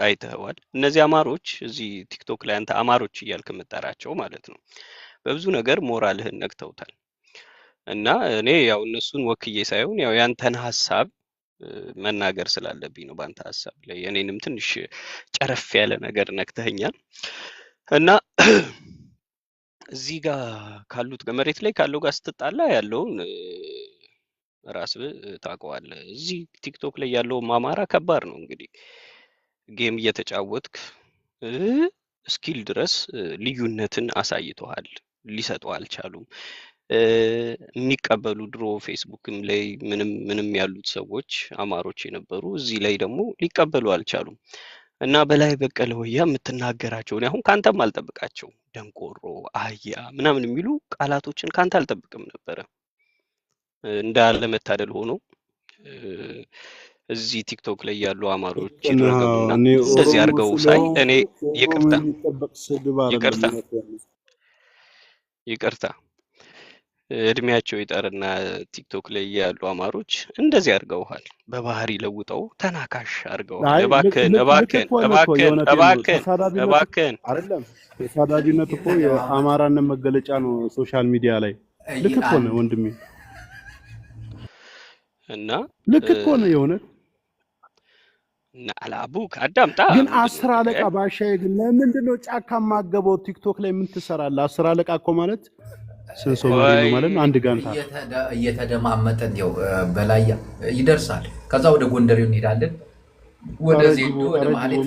[SPEAKER 1] አይተዋል። እነዚህ አማሮች እዚህ ቲክቶክ ላይ አንተ አማሮች እያልክ የምጠራቸው ማለት ነው በብዙ ነገር ሞራልህን ነክተውታል። እና እኔ ያው እነሱን ወክዬ ሳይሆን ያው ያንተን ሐሳብ መናገር ስላለብኝ ነው። ባንተ ሐሳብ ላይ የኔንም ትንሽ ጨረፍ ያለ ነገር ነክተኛል። እና እዚህ ጋር ካሉት መሬት ላይ ካለው ጋር ስትጣላ ያለውን ራስህ ታውቀዋለህ። እዚህ ቲክቶክ ላይ ያለው አማራ ከባድ ነው። እንግዲህ ጌም እየተጫወትክ ስኪል ድረስ ልዩነትን አሳይተዋል። ሊሰጡ አልቻሉም። የሚቀበሉ ድሮ ፌስቡክም ላይ ምንም ያሉት ሰዎች አማሮች የነበሩ እዚህ ላይ ደግሞ ሊቀበሉ አልቻሉም። እና በላይ በቀለ ወያ የምትናገራቸው አሁን ካንተም አልጠብቃቸው ደንቆሮ አህያ ምናምን የሚሉ ቃላቶችን ካንተ አልጠብቅም ነበረ። እንዳለ መታደል ሆኖ እዚህ ቲክቶክ ላይ ያሉ አማሮች ይረገሙና እንደዚህ አድርገው ሳይ እኔ ይቅርታ እድሜያቸው ይጠርና ቲክቶክ ላይ ያሉ አማሮች እንደዚህ አድርገውሃል፣ በባህሪ ለውጠው ተናካሽ አድርገዋል። እባክህን
[SPEAKER 2] አይደለም ተሳዳቢነት እኮ የአማራነት መገለጫ ነው ሶሻል ሚዲያ ላይ። ልክ እኮ ነው ወንድሜ፣
[SPEAKER 1] እና
[SPEAKER 2] ልክ እኮ ነው የሆነ
[SPEAKER 1] እና አላቡክ አዳምጣ።
[SPEAKER 2] ግን 10 አለቃ ባሻዬ ግን ለምንድን ነው ጫካ ማገበው? ቲክቶክ ላይ ምን ትሰራለህ? 10 አለቃ እኮ ማለት ስንት ሰው ማለት ነው? አንድ ጋንታ
[SPEAKER 3] እየተደማመጠን ያው በላይ ይደርሳል። ከዛ ወደ ጎንደሬው እንሄዳለን። ወደ ዜዶ ወደ ማለት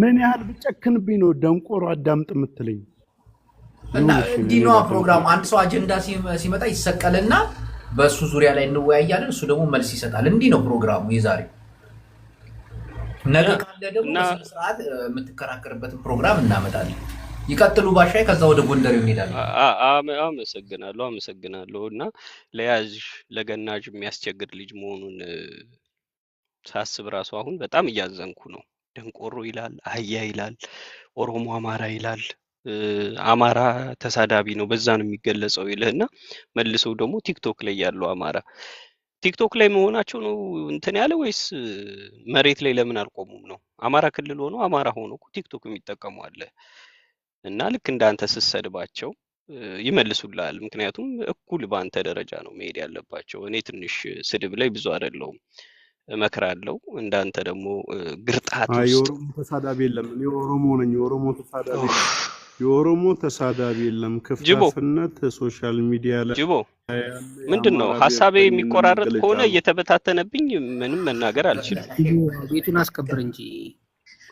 [SPEAKER 2] ምን ያህል ብጨክንብኝ ነው ደንቆሮ አዳምጥ የምትለኝ?
[SPEAKER 3] እና እንዲህ ነው ፕሮግራሙ። አንድ ሰው አጀንዳ ሲመጣ ይሰቀልና በሱ ዙሪያ ላይ እንወያያለን፣ እሱ ደግሞ መልስ ይሰጣል። እንዲህ ነው ፕሮግራሙ የዛሬ። ነገ ካለ ደግሞ በስነ ስርዓት የምትከራከርበትን ፕሮግራም እናመጣለን። ይቀጥሉ ባሻይ። ከዛ ወደ ጎንደሬው እንሄዳለን።
[SPEAKER 1] አመሰግናለሁ። እና ለያዥ ለገናዥ የሚያስቸግር ልጅ መሆኑን ሳስብ ራሱ አሁን በጣም እያዘንኩ ነው። ደንቆሮ ይላል፣ አህያ ይላል፣ ኦሮሞ አማራ ይላል። አማራ ተሳዳቢ ነው በዛ ነው የሚገለጸው ይልህና መልሰው ደግሞ ቲክቶክ ላይ ያለው አማራ ቲክቶክ ላይ መሆናቸው ነው እንትን ያለ ወይስ መሬት ላይ ለምን አልቆሙም ነው? አማራ ክልል ሆኖ አማራ ሆኖ ቲክቶክ የሚጠቀሙ አለ እና ልክ እንዳንተ ስትሰድባቸው ይመልሱልሃል። ምክንያቱም እኩል በአንተ ደረጃ ነው መሄድ ያለባቸው። እኔ ትንሽ ስድብ ላይ ብዙ አይደለሁም፣ እመክራለሁ። እንዳንተ ደግሞ ግርጣት ውስጥ
[SPEAKER 2] የኦሮሞ ተሳዳቢ የለም። እኔ ኦሮሞ ነኝ። የኦሮሞ ተሳዳቢ የለም። ክፍተፍነት ሶሻል ሚዲያ ላይ
[SPEAKER 1] ጅቦ ምንድነው ሐሳቤ የሚቆራረጥ ከሆነ እየተበታተነብኝ ምንም መናገር አልችልም።
[SPEAKER 6] ቤቱን አስከብር እንጂ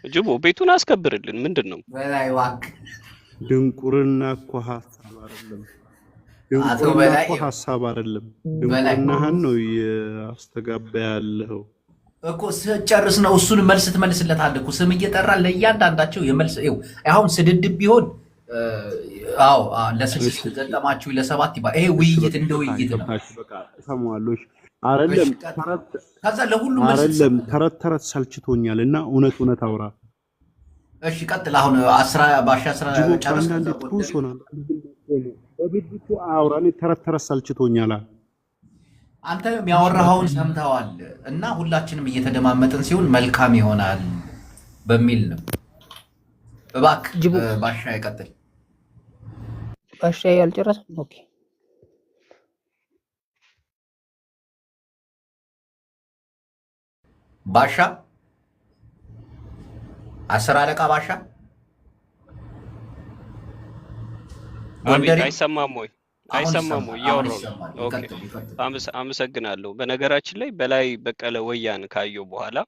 [SPEAKER 1] ጅቦ ቤቱን አስከብርልን። ምንድነው
[SPEAKER 3] በላይ ዋክ
[SPEAKER 2] ድንቁርና እኮ ሐሳብ አይደለም። ድንቁርና እኮ ሐሳብ አይደለም። ድንቁርናህን ነው ያስተጋባ ያለው
[SPEAKER 3] እኮ። ስጨርስ ነው እሱን መልስ ትመልስለታለህ እኮ። ስም እየጠራ ለእያንዳንዳቸው የመልስ አሁን ስድድብ ቢሆን ለስድስት ገጠማችሁ ለሰባት ይባል። ይሄ ውይይት እንደ ውይይት ነው።
[SPEAKER 2] በቃ እሰማዋለሁ። አይደለም
[SPEAKER 3] ከዛ ለሁሉም
[SPEAKER 2] አይደለም ተረት ሰልችቶኛል እና እውነት አውራ።
[SPEAKER 3] እሺ ቀጥል። አሁን 10 ባሻ 10 ጨርስ።
[SPEAKER 2] አንዳንዴ ትኩስ ሆናል። በብድቱ አውራኔ ተረት ሰልችቶኛል።
[SPEAKER 3] አንተ የሚያወራውን ሰምተዋል እና ሁላችንም እየተደማመጥን ሲሆን መልካም ይሆናል በሚል ነው። እባክህ ባሻ ይቀጥል።
[SPEAKER 6] ባሻ ያልጨረሰም ኦኬ።
[SPEAKER 3] ባሻ 10 አለቃ ባሻ
[SPEAKER 1] ጎንደሬ አይሰማም ወይ? እያወራሁ ነው። ኦኬ አመሰግናለሁ። በነገራችን ላይ በላይ በቀለ ወያን ካየው በኋላ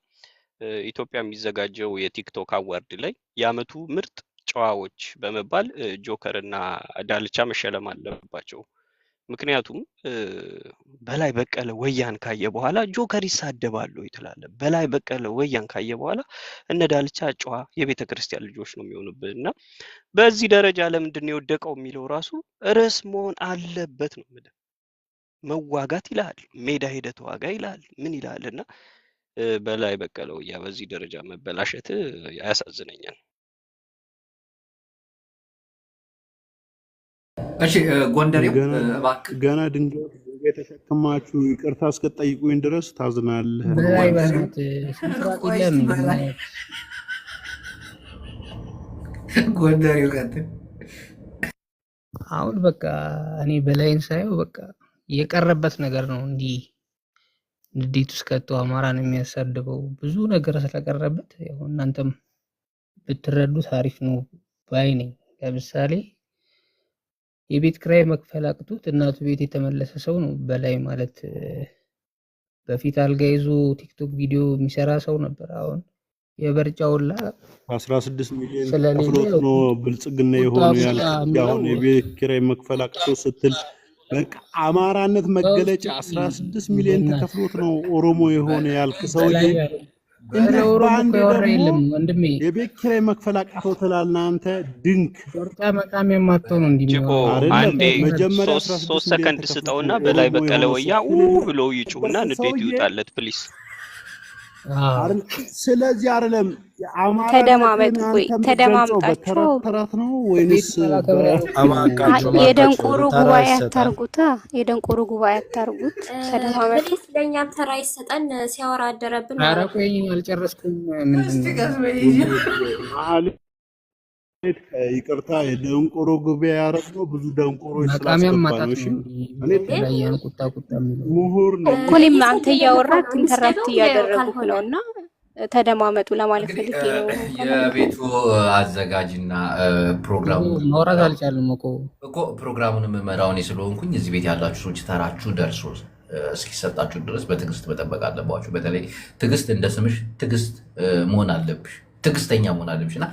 [SPEAKER 1] ኢትዮጵያ የሚዘጋጀው የቲክቶክ አዋርድ ላይ የዓመቱ ምርጥ ጨዋዎች በመባል ጆከር እና ዳልቻ መሸለም አለባቸው። ምክንያቱም በላይ በቀለ ወያን ካየ በኋላ ጆከር ይሳደባሉ ይትላል። በላይ በቀለ ወያን ካየ በኋላ እነ ዳልቻ ጨዋ የቤተ ክርስቲያን ልጆች ነው የሚሆኑብህ እና በዚህ ደረጃ ለምንድን ነው የወደቀው የሚለው ራሱ ርዕስ መሆን አለበት ነው ማለት። መዋጋት ይላል፣ ሜዳ ሄደህ ተዋጋ ይላል፣ ምን ይላልና በላይ በቀለ ወያ በዚህ ደረጃ መበላሸት ያሳዝነኛል።
[SPEAKER 3] እሺ ጎንደሬው እባክህ
[SPEAKER 2] ገና ድንጋይ ተሸክማችሁ ይቅርታ እስከጠይቁኝ ድረስ ታዝናለህ።
[SPEAKER 6] በላይ ባንተ ስንት ይለም
[SPEAKER 3] ጎንደሬው ቀጥል።
[SPEAKER 6] አሁን በቃ እኔ በላይን ሳየው በቃ የቀረበት ነገር ነው። እንዲህ ንዴት ውስጥ ከቶ አማራን የሚያሳድበው ብዙ ነገር ስለቀረበት ያው እናንተም ብትረዱት አሪፍ ነው ባይ ነኝ። ለምሳሌ የቤት ክራይ መክፈል አቅቶት እናቱ ቤት የተመለሰ ሰው ነው በላይ ማለት። በፊት አልጋ ይዞ ቲክቶክ ቪዲዮ የሚሰራ ሰው ነበር። አሁን የበርጫውላ
[SPEAKER 2] 16 ሚሊዮን ከፍሎት ነው ብልጽግና የሆነ ያለው። አሁን የቤት ክራይ መክፈል አቅቶት ስትል በቃ አማራነት መገለጫ 16 ሚሊዮን ተከፍሎት ነው ኦሮሞ የሆነ ያልክ ሰውዬ እንዴት በአንዴ ደግሞ የቤት ኪራይ መክፈል አቃተው ትላለህ አንተ ድንክ
[SPEAKER 6] ወርጣ መቃም የማትሆን
[SPEAKER 1] ጅቦ አንዴ
[SPEAKER 2] መጀመሪያ
[SPEAKER 1] 3 ሰከንድ ስጠውና በላይ በቀለ ወያ ብሎ ይጩና ንዴት ይውጣለት ፕሊስ
[SPEAKER 2] ስለዚህ አይደለም አማራ
[SPEAKER 8] ተደማመጡ ወይ ተደማምጣችሁ
[SPEAKER 2] ተራት ነው ወይንስ
[SPEAKER 8] የደንቆሮ ጉባኤ አታርጉታ የደንቆሮ ጉባኤ አታርጉት ተደማመጡ
[SPEAKER 4] ለኛም ተራ ይሰጠን ሲያወራ አደረብን
[SPEAKER 6] አራቆኝ አልጨረስኩም ምንድነው
[SPEAKER 2] ይቅርታ የደንቆሮ ጉባኤ ያረግነው ብዙ ደንቆሮች ስላስገባን እሺ እኔ
[SPEAKER 6] ተለያየን ቁጣ
[SPEAKER 2] ምሁር ነው
[SPEAKER 8] ኮሊም አንተ ያወራክ ኢንተራክት ያደረጉት ነውና ተደማመጡ ለማለት ፈልጌ ነው
[SPEAKER 3] የቤቱ አዘጋጅና ፕሮግራሙ
[SPEAKER 6] ማውራት አልቻለም
[SPEAKER 3] እኮ ፕሮግራሙን መመራው እኔ ስለሆንኩኝ እዚህ ቤት ያላችሁ ሰዎች ተራችሁ ደርሶ እስኪሰጣችሁ ድረስ በትዕግስት መጠበቅ አለባችሁ በተለይ ትዕግስት እንደ ስምሽ ትዕግስት መሆን አለብሽ ትዕግስተኛ መሆን አለብሽና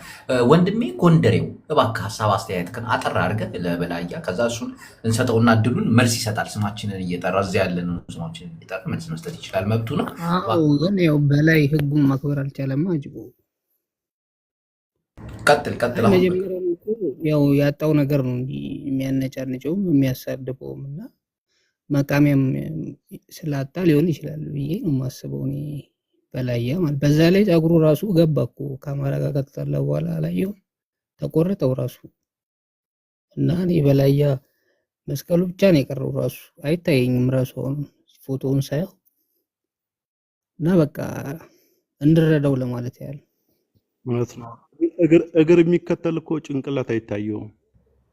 [SPEAKER 3] ወንድሜ ጎንደሬው እባክህ ሐሳብ አስተያየትህን አጠር አድርገህ ለበላያ ከዛ እሱን እንሰጠውና እድሉን መልስ ይሰጣል ስማችንን እየጠራ እዚያ ያለን ስማችንን እየጠራ መልስ መስጠት ይችላል መብቱ ነው
[SPEAKER 6] አዎ ግን ያው በላይ ህጉን ማክበር አልቻለም አጅቦ
[SPEAKER 3] ቀጥል
[SPEAKER 6] ያው ያጣው ነገር ነው እንጂ የሚያነጫንጨውም የሚያሳድበውምና መቃሚያም ስላጣ ሊሆን ይችላል ብዬ ነው የማስበው እኔ በላያ ማለት በዛ ላይ ጸጉሩ ራሱ ገባኩ ካሜራ ጋር ከተጣላ በኋላ አላየው ተቆረጠው ራሱ እና እኔ በላያ መስቀሉ ብቻ ነው የቀረው ራሱ አይታየኝም ራሱ ፎቶውን ሳይው እና በቃ እንድረዳው ለማለት ያለ
[SPEAKER 2] ማለት ነው እግር የሚከተል እኮ ጭንቅላት አይታየውም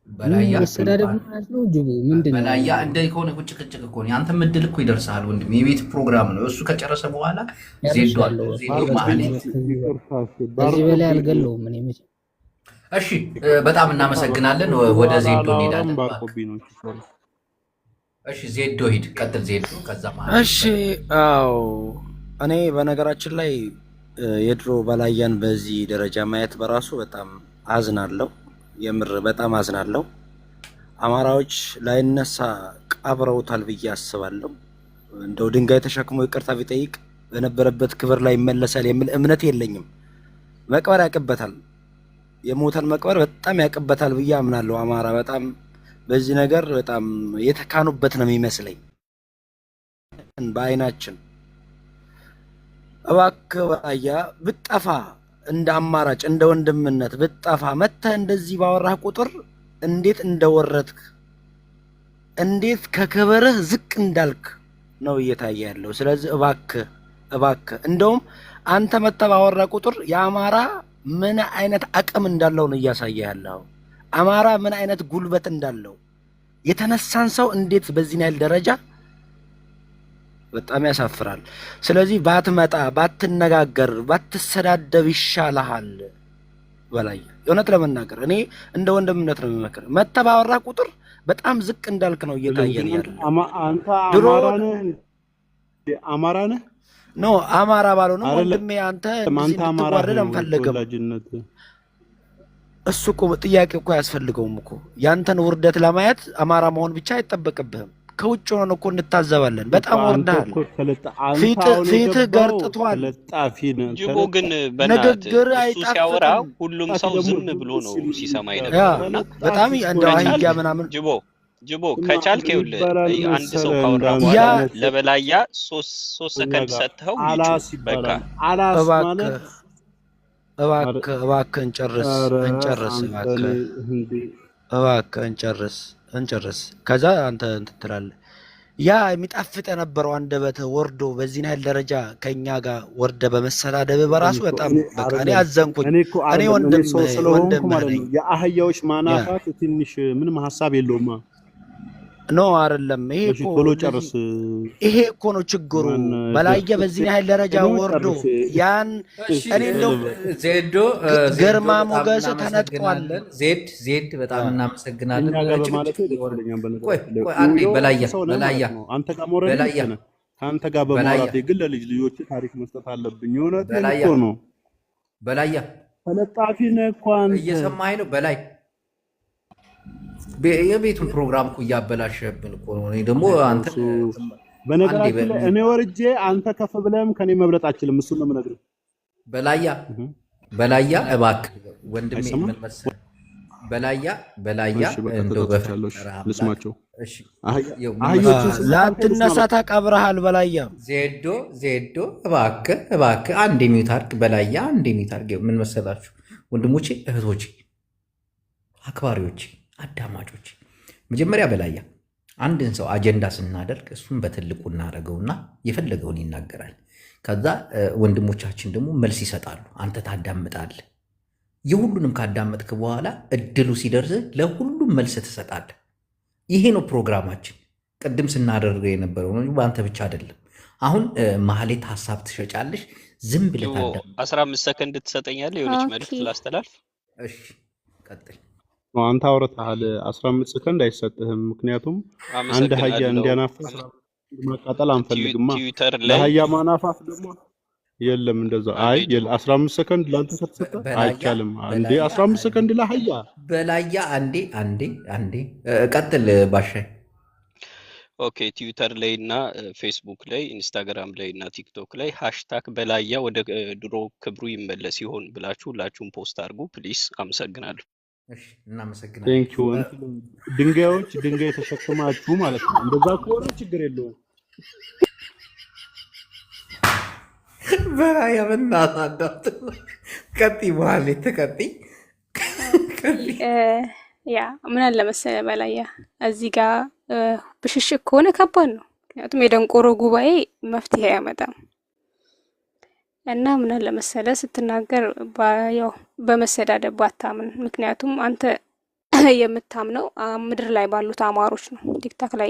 [SPEAKER 3] በላያ
[SPEAKER 6] መሰዳደብ ማለት ነው ጅቡ ምንድነው
[SPEAKER 3] በላያ እንደ ይኮነ ቁጭቅጭቅ እኮ ነው አንተ ምድል እኮ ይደርሳል ወንድም የቤት ፕሮግራም ነው እሱ ከጨረሰ በኋላ ዜዶ ማለት
[SPEAKER 6] በዚህ በላይ አልገለውም እኔ መቼ
[SPEAKER 3] እሺ በጣም እናመሰግናለን ወደ ዜዶ እንሄዳለን እሺ ዜዶ ሂድ ቀጥል ዜዶ ከዛ ማለት
[SPEAKER 5] እሺ አዎ እኔ በነገራችን ላይ የድሮ በላያን በዚህ ደረጃ ማየት በራሱ በጣም አዝናለሁ የምር በጣም አዝናለሁ አማራዎች ላይነሳ ቀብረውታል ብዬ አስባለሁ እንደው ድንጋይ ተሸክሞ ይቅርታ ቢጠይቅ በነበረበት ክብር ላይ ይመለሳል የሚል እምነት የለኝም መቅበር ያቀበታል የሞተን መቅበር በጣም ያቀበታል ብዬ አምናለሁ አማራ በጣም በዚህ ነገር በጣም የተካኑበት ነው የሚመስለኝ በአይናችን እባክህ በላያ ብጠፋ እንደ አማራጭ እንደ ወንድምነት ብጠፋ መተህ እንደዚህ ባወራህ ቁጥር እንዴት እንደወረድክ እንዴት ከከበረህ ዝቅ እንዳልክ ነው እየታየ ያለው ስለዚህ እባክህ እንደውም አንተ መተህ ባወራህ ቁጥር የአማራ ምን አይነት አቅም እንዳለው ነው እያሳየ ያለው አማራ ምን አይነት ጉልበት እንዳለው የተነሳን ሰው እንዴት በዚህ ያህል ደረጃ በጣም ያሳፍራል ስለዚህ ባትመጣ ባትነጋገር ባትሰዳደብ ይሻልሃል በላይ እውነት ለመናገር እኔ እንደ ወንድምነት ነው የሚመክር መተባወራ ቁጥር በጣም ዝቅ እንዳልክ ነው እየታየን ያለው
[SPEAKER 2] አንተ አማራ ነህ
[SPEAKER 5] ኖ አማራ ባልሆነ ወንድሜ አንተ እንድትዋረድ አንፈልግም እሱ እኮ ጥያቄ እኮ ያስፈልገውም እኮ ያንተን ውርደት ለማየት አማራ መሆን ብቻ አይጠበቅብህም ከውጭ ሆነን እኮ እንታዘባለን በጣም ወርዳል ፊት ገርጥቷል
[SPEAKER 1] ጅቦ ግን
[SPEAKER 5] ንግግር
[SPEAKER 1] እሱ ሲያወራ ሁሉም ሰው ዝም ብሎ ነው ሲሰማ ይነበርና
[SPEAKER 5] በጣም እንደው አህያ ምናምን
[SPEAKER 1] ጅቦ ከቻልክ ይኸውልህ አንድ ሰው ካወራ በኋላ ለበላያ 3 ሰከንድ ሰጥተው በቃ
[SPEAKER 2] አላስ ማለት
[SPEAKER 5] እባክህ እንጨርስ ከዛ አንተ እንትን ትላለህ ያ የሚጣፍጥ የነበረው አንደበት ወርዶ በዚህ ያህል ደረጃ ከኛ ጋር ወርደ በመሰዳደብ በራሱ በጣም በቃ እኔ አዘንኩኝ እኔ ወንድም
[SPEAKER 2] ማለት ነው የአህያዎች ማናፋት ትንሽ ምንም ሐሳብ የለውም
[SPEAKER 5] ኖ አይደለም ይሄ እኮ ነው ችግሩ በላየ በዚህ ያህል ደረጃ ወርዶ ያን እኔ እንደው
[SPEAKER 3] ዜዶ
[SPEAKER 5] ግርማ ሞገስ ተነጥቋል
[SPEAKER 3] ዜድ በጣም እናመሰግናለን አንዴ በላያ
[SPEAKER 2] አንተ ጋር በማውራት የግል ልጆች ታሪክ መስጠት አለብኝ እውነት ነው
[SPEAKER 3] በላያ
[SPEAKER 2] ተለጣፊ ነህ እኮ አንተ
[SPEAKER 3] እየሰማኸኝ ነው በላይ የቤቱን ፕሮግራም እኮ እያበላሸብን እኮ ነው። እኔ ደግሞ አንተ
[SPEAKER 2] በነገራችን ላይ እኔ ወርጄ አንተ ከፍ ብለህም ከኔ መብለጥ አችልም። እሱን ነው የምነግርህ።
[SPEAKER 3] በላያ እባክህ ወንድሜ ምን መሰለህ፣ በላያ እንደው
[SPEAKER 2] ልስማቸው።
[SPEAKER 5] ላትነሳ ተቀብረሃል። በላያ
[SPEAKER 3] ዜዶ እባክህ አንድ ሚዩት አድርግ። በላያ አንድ ሚዩት አድርግ። ምን መሰላችሁ ወንድሞቼ፣ እህቶቼ፣ አክባሪዎቼ፣ አዳማጮቼ፣ መጀመሪያ በላያ አንድን ሰው አጀንዳ ስናደርግ እሱን በትልቁ እናደርገውና የፈለገውን ይናገራል። ከዛ ወንድሞቻችን ደግሞ መልስ ይሰጣሉ። አንተ ታዳምጣለህ። የሁሉንም ካዳመጥክ በኋላ እድሉ ሲደርስ ለሁሉም መልስ ትሰጣለህ። ይሄ ነው ፕሮግራማችን። ቅድም ስናደርገው የነበረው ነው፣ በአንተ ብቻ አይደለም። አሁን ማህሌት ሀሳብ ትሸጫለሽ፣ ዝም ብለህ ታዳምጥ።
[SPEAKER 1] 15 ሰከንድ ትሰጠኛለህ? የሆነች መልዕክት ላስተላልፍ።
[SPEAKER 3] እሺ ቀጥል።
[SPEAKER 2] አንተ አውርተሃል። 15 ሰከንድ አይሰጥህም። ምክንያቱም አንድ ሀያ እንዲያናፍስ ማቃጠል አንፈልግማ። ለሀያ ማናፋት ደግሞ የለም እንደዛ። አይ 15 ሰከንድ ላንተ ከተሰጠ አይቻልም እንዴ? 15 ሰከንድ ለሀያ
[SPEAKER 3] በላያ አንዴ ቀጥል ባሻይ።
[SPEAKER 1] ኦኬ ትዊተር ላይ እና ፌስቡክ ላይ ኢንስታግራም ላይ እና ቲክቶክ ላይ ሃሽታግ በላያ ወደ ድሮ ክብሩ ይመለስ ይሆን ብላችሁ ሁላችሁም ፖስት አድርጉ ፕሊስ። አመሰግናለሁ።
[SPEAKER 3] እሺ እናመሰግናለን።
[SPEAKER 2] ቴንክ ዩ። ድንጋይ ተሸክማችሁ ማለት ነው። እንደዛ ከሆነ ችግር የለውም።
[SPEAKER 3] በላያ በእናትህ ቀጥይ፣ በኋላ ተቀጥይ።
[SPEAKER 8] ያ ምን አለ መሰለህ በላያ እዚህ ጋር ብሽሽቅ ከሆነ ከባድ ነው። ምክንያቱም የደንቆሮ ጉባኤ መፍትሄ አያመጣም። እና ምን አለ መሰለህ ስትናገር ያው በመሰዳደብ ባታምን። ምክንያቱም አንተ የምታምነው ምድር ላይ ባሉት አማሮች ነው።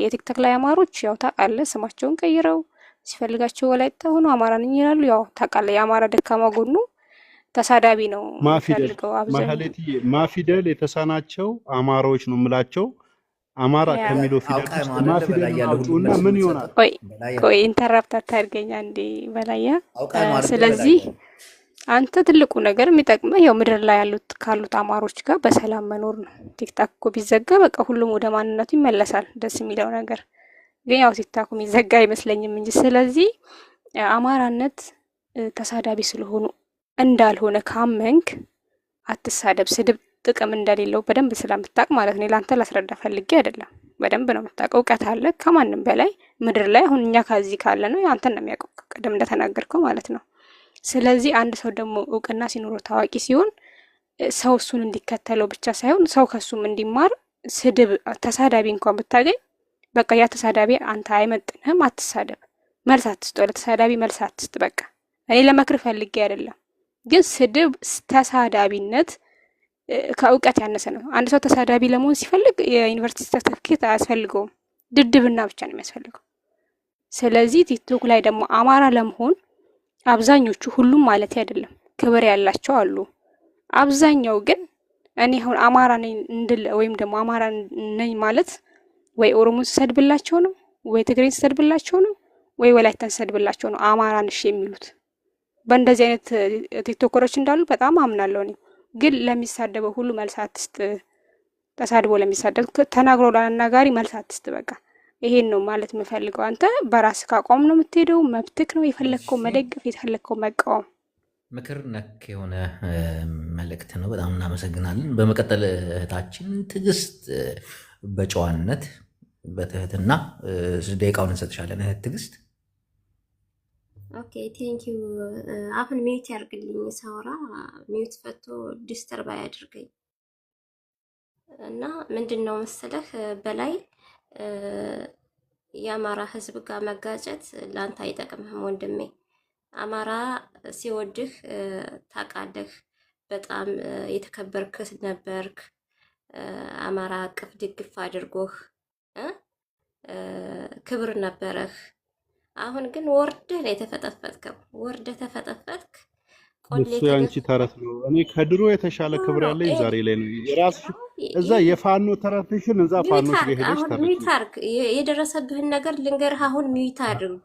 [SPEAKER 8] የቲክቶክ ላይ አማሮች ያው ታውቃለህ፣ ስማቸውን ቀይረው ሲፈልጋቸው ወላይታ ሆኖ አማራ ነኝ ይላሉ። ያው ታውቃለህ የአማራ ደካማ ጎኑ ተሳዳቢ ነው የሚፈልገው አብዛኛው።
[SPEAKER 2] ማፊደል የተሳናቸው አማራዎች ነው የምላቸው። አማራ ከሚለው ፊደል ውስጥ ማፊደል ያሉና ምን ይሆናል?
[SPEAKER 8] ቆይ ኢንተራፕት አታድርገኝ አንዴ በላያ። ስለዚህ አንተ ትልቁ ነገር የሚጠቅመህ ያው ምድር ላይ ካሉት አማሮች ጋር በሰላም መኖር ነው። ቲክታክ እኮ ቢዘጋ በቃ ሁሉም ወደ ማንነቱ ይመለሳል። ደስ የሚለው ነገር ግን ያው ቲክታክ የሚዘጋ አይመስለኝም እንጂ። ስለዚህ አማራነት ተሳዳቢ ስለሆኑ እንዳልሆነ ካመንክ አትሳደብ። ስድብ ጥቅም እንደሌለው በደንብ ስለምታውቅ ማለት ነው። ላንተ ላስረዳ ፈልጌ አይደለም። በደንብ ነው የምታውቀው፣ እውቀት አለ ከማንም በላይ ምድር ላይ። አሁን እኛ ከዚህ ካለ ነው አንተን ነው የሚያውቀው፣ ቀደም እንደተናገርከው ማለት ነው። ስለዚህ አንድ ሰው ደግሞ እውቅና ሲኖረው ታዋቂ ሲሆን ሰው እሱን እንዲከተለው ብቻ ሳይሆን ሰው ከሱም እንዲማር። ስድብ ተሳዳቢ እንኳን ብታገኝ በቃ ያ ተሳዳቢ አንተ አይመጥንህም፣ አትሳደብ። መልስ አትስጠው ለተሳዳቢ፣ መልስ አትስጥ። በቃ እኔ ለመክር ፈልጌ አይደለም፣ ግን ስድብ ተሳዳቢነት ከእውቀት ያነሰ ነው። አንድ ሰው ተሳዳቢ ለመሆን ሲፈልግ የዩኒቨርሲቲ ሰርቲፊኬት አያስፈልገውም፣ ድድብና ብቻ ነው የሚያስፈልገው። ስለዚህ ቲክቶክ ላይ ደግሞ አማራ ለመሆን አብዛኞቹ፣ ሁሉም ማለት አይደለም፣ ክብር ያላቸው አሉ። አብዛኛው ግን እኔ አሁን አማራ ነኝ እንድል ወይም ደግሞ አማራ ነኝ ማለት ወይ ኦሮሞን ሰድብላቸው ነው፣ ወይ ትግሬን ሰድብላቸው ነው፣ ወይ ወላይታን ሰድብላቸው ነው አማራ ነሽ የሚሉት። በእንደዚህ አይነት ቲክቶከሮች እንዳሉ በጣም አምናለሁ እኔ። ግን ለሚሳደበው ሁሉ መልስ አትስጥ። ተሳድቦ ለሚሳደብ ተናግሮ ለአናጋሪ መልስ አትስጥ። በቃ ይሄን ነው ማለት የምፈልገው። አንተ በራስህ አቋም ነው የምትሄደው፣ መብትክ ነው። የፈለግከው መደገፍ፣ የፈለግከው መቃወም።
[SPEAKER 3] ምክር ነክ የሆነ መልእክት ነው። በጣም እናመሰግናለን። በመቀጠል እህታችን ትዕግስት በጨዋነት በትህትና ደቂቃውን እንሰጥሻለን። እህት ትዕግስት።
[SPEAKER 4] ኦኬ ቴንኪዩ። አሁን ሚዩት ያርግልኝ፣ ሳውራ ሚዩት ፈቶ ዲስተርብ አያድርገኝ። እና ምንድነው መሰለህ በላይ የአማራ ህዝብ ጋር መጋጨት ላንተ አይጠቅምህም ወንድሜ። አማራ ሲወድህ ታውቃለህ፣ በጣም የተከበርክ ነበርክ። አማራ አቅፍ ድግፍ አድርጎህ ክብር ነበረህ። አሁን ግን ወርደህ ነው የተፈጠፈጥከው። ወርደህ ተፈጠፈጥክ።
[SPEAKER 2] እሱ ያንቺ ተረት ነው። እኔ ከድሮ የተሻለ ክብር ያለኝ ዛሬ ላይ ነው። የራስሽ እዛ የፋኖ ተረትሽን እዛ ፋኖ ሄደሽ
[SPEAKER 4] ሚዩት የደረሰብህን ነገር ልንገርህ። አሁን ሚዩት አድርግ።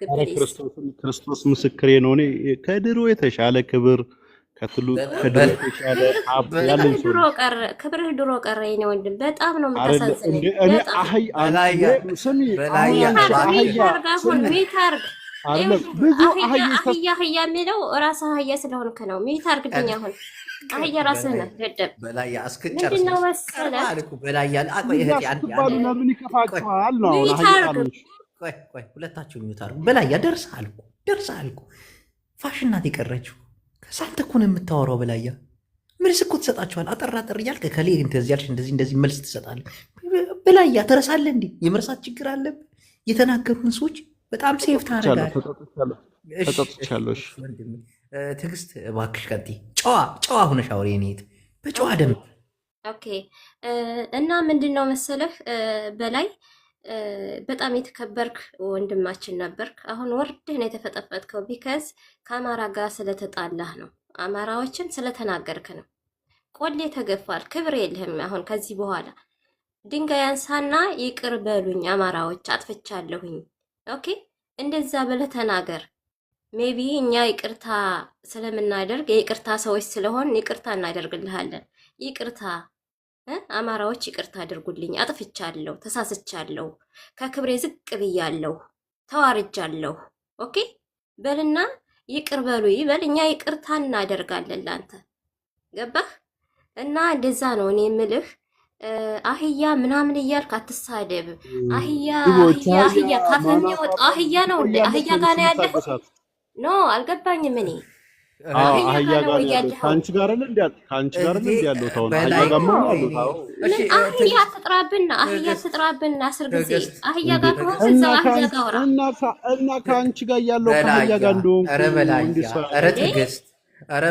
[SPEAKER 2] ክርስቶስ ምስክሬ ነው። እኔ ከድሮ የተሻለ ክብር ከትሉ
[SPEAKER 3] በ-
[SPEAKER 2] ከድሮ
[SPEAKER 3] በ-
[SPEAKER 2] የተሻለ ሀብት
[SPEAKER 3] በ-
[SPEAKER 2] ያለኝ
[SPEAKER 4] ክብርህ
[SPEAKER 2] ሰው
[SPEAKER 4] ድሮ
[SPEAKER 2] ነኝ።
[SPEAKER 4] ቀረ፣ ክብርህ ድሮ ቀረ። የኔ ወንድም በጣም ነው
[SPEAKER 2] አይደለ
[SPEAKER 4] የምታሳዝነኝ።
[SPEAKER 2] እንደ እኔ
[SPEAKER 4] በጣም
[SPEAKER 2] አህያ
[SPEAKER 3] በላያ
[SPEAKER 2] ስሚ፣ አሁን
[SPEAKER 3] በላያ
[SPEAKER 2] አንቺ
[SPEAKER 3] እባክህ
[SPEAKER 4] ሚት
[SPEAKER 2] አህያ
[SPEAKER 4] አርግ፣ አሁን
[SPEAKER 2] ስሚ፣
[SPEAKER 4] ሚት አርግ።
[SPEAKER 2] አይደለም
[SPEAKER 4] ይኸውልህ
[SPEAKER 2] ብዙ
[SPEAKER 4] አህያ
[SPEAKER 2] አህዮች
[SPEAKER 4] አህያ አህያ የሚለው ራስህ አህያ ስለሆንክ ነው። ሚት አርግብኝ። አሁን አህያ ራስህ ነህ ደደብ።
[SPEAKER 3] በላያ እስክጨርስ
[SPEAKER 4] ምንድን ነው
[SPEAKER 3] ድረስ
[SPEAKER 4] መሰለህ
[SPEAKER 3] ቀርበሃል እኮ በላያ። ቆይ
[SPEAKER 2] እንደዛ
[SPEAKER 3] እህቴ አንዴ
[SPEAKER 2] ስትባሉ
[SPEAKER 3] አንዴ
[SPEAKER 2] ለምን
[SPEAKER 3] ቆይ
[SPEAKER 2] ይከፋችኋል ነው አሁን
[SPEAKER 4] ሚት
[SPEAKER 2] አህያ
[SPEAKER 4] አርግ።
[SPEAKER 2] ጣሉሽ።
[SPEAKER 3] ቆይ ሁለታችሁ ሚዩት አድርጉ። በላያ ደርሰሃል እኮ ፋሽን ናት የቀረችው። ከዛ አንተ እኮ ነው የምታወራው በላያ። መልስ እኮ ትሰጣችኋል። አጠር እያልክ ከሌ እንደዚህ ያልሽ እንደዚህ መልስ ትሰጣለህ። በላያ ትረሳለህ እንዴ? የመርሳት ችግር አለብህ። የተናገሩን ሰዎች በጣም ሴፍ ታደርጋለህ።
[SPEAKER 2] ተጠጥቻለሁ። እሺ
[SPEAKER 3] ወንድሜ ትዕግስት እባክሽ ቀጥይ። ጨዋ ሁነሽ አውሪ የኔ እህት በጨዋ ደንብ።
[SPEAKER 4] ኦኬ እና ምንድን ነው መሰለህ በላይ በጣም የተከበርክ ወንድማችን ነበርክ። አሁን ወርድህ ነው የተፈጠፈጥከው። ቢከዝ ከአማራ ጋር ስለተጣላህ ነው። አማራዎችን ስለተናገርክ ነው። ቆሌ ተገፋል። ክብር የለህም። አሁን ከዚህ በኋላ ድንጋይ አንሳና ይቅር በሉኝ አማራዎች፣ አጥፍቻለሁኝ። ኦኬ እንደዛ ብለህ ተናገር። ሜቢ እኛ ይቅርታ ስለምናደርግ የይቅርታ ሰዎች ስለሆን ይቅርታ እናደርግልሃለን። ይቅርታ አማራዎች ይቅርታ አድርጉልኝ፣ አጥፍቻለሁ፣ ተሳስቻለሁ፣ ከክብሬ ዝቅ ብያለሁ፣ ተዋርጃለሁ። ኦኬ በልና ይቅር በሉ ይበል። እኛ ይቅርታ እናደርጋለን ላንተ። ገባህ? እና እንደዛ ነው እኔ የምልህ። አህያ ምናምን እያልክ አትሳደብ። አህያ ካፍ የሚወጣው አህያ ነው እንዴ? አህያ ጋር ነው ያለህ? ኖ አልገባኝም እኔ
[SPEAKER 2] አህያ ጋር ያለው ከአንቺ ጋር አይደል እንዴ? ከአንቺ ጋር አይደል እንዴ ያለው? ታውን አህያ ጋር ነው ያለው። ታው
[SPEAKER 4] አህያ ትጥራብና አስር ጊዜ አህያ ጋር ከሆነ እዛው አህያ ጋር ወራ
[SPEAKER 2] እና ከአንቺ ጋር ያለው ከአህያ ጋር እንደሆነ
[SPEAKER 3] ኧረ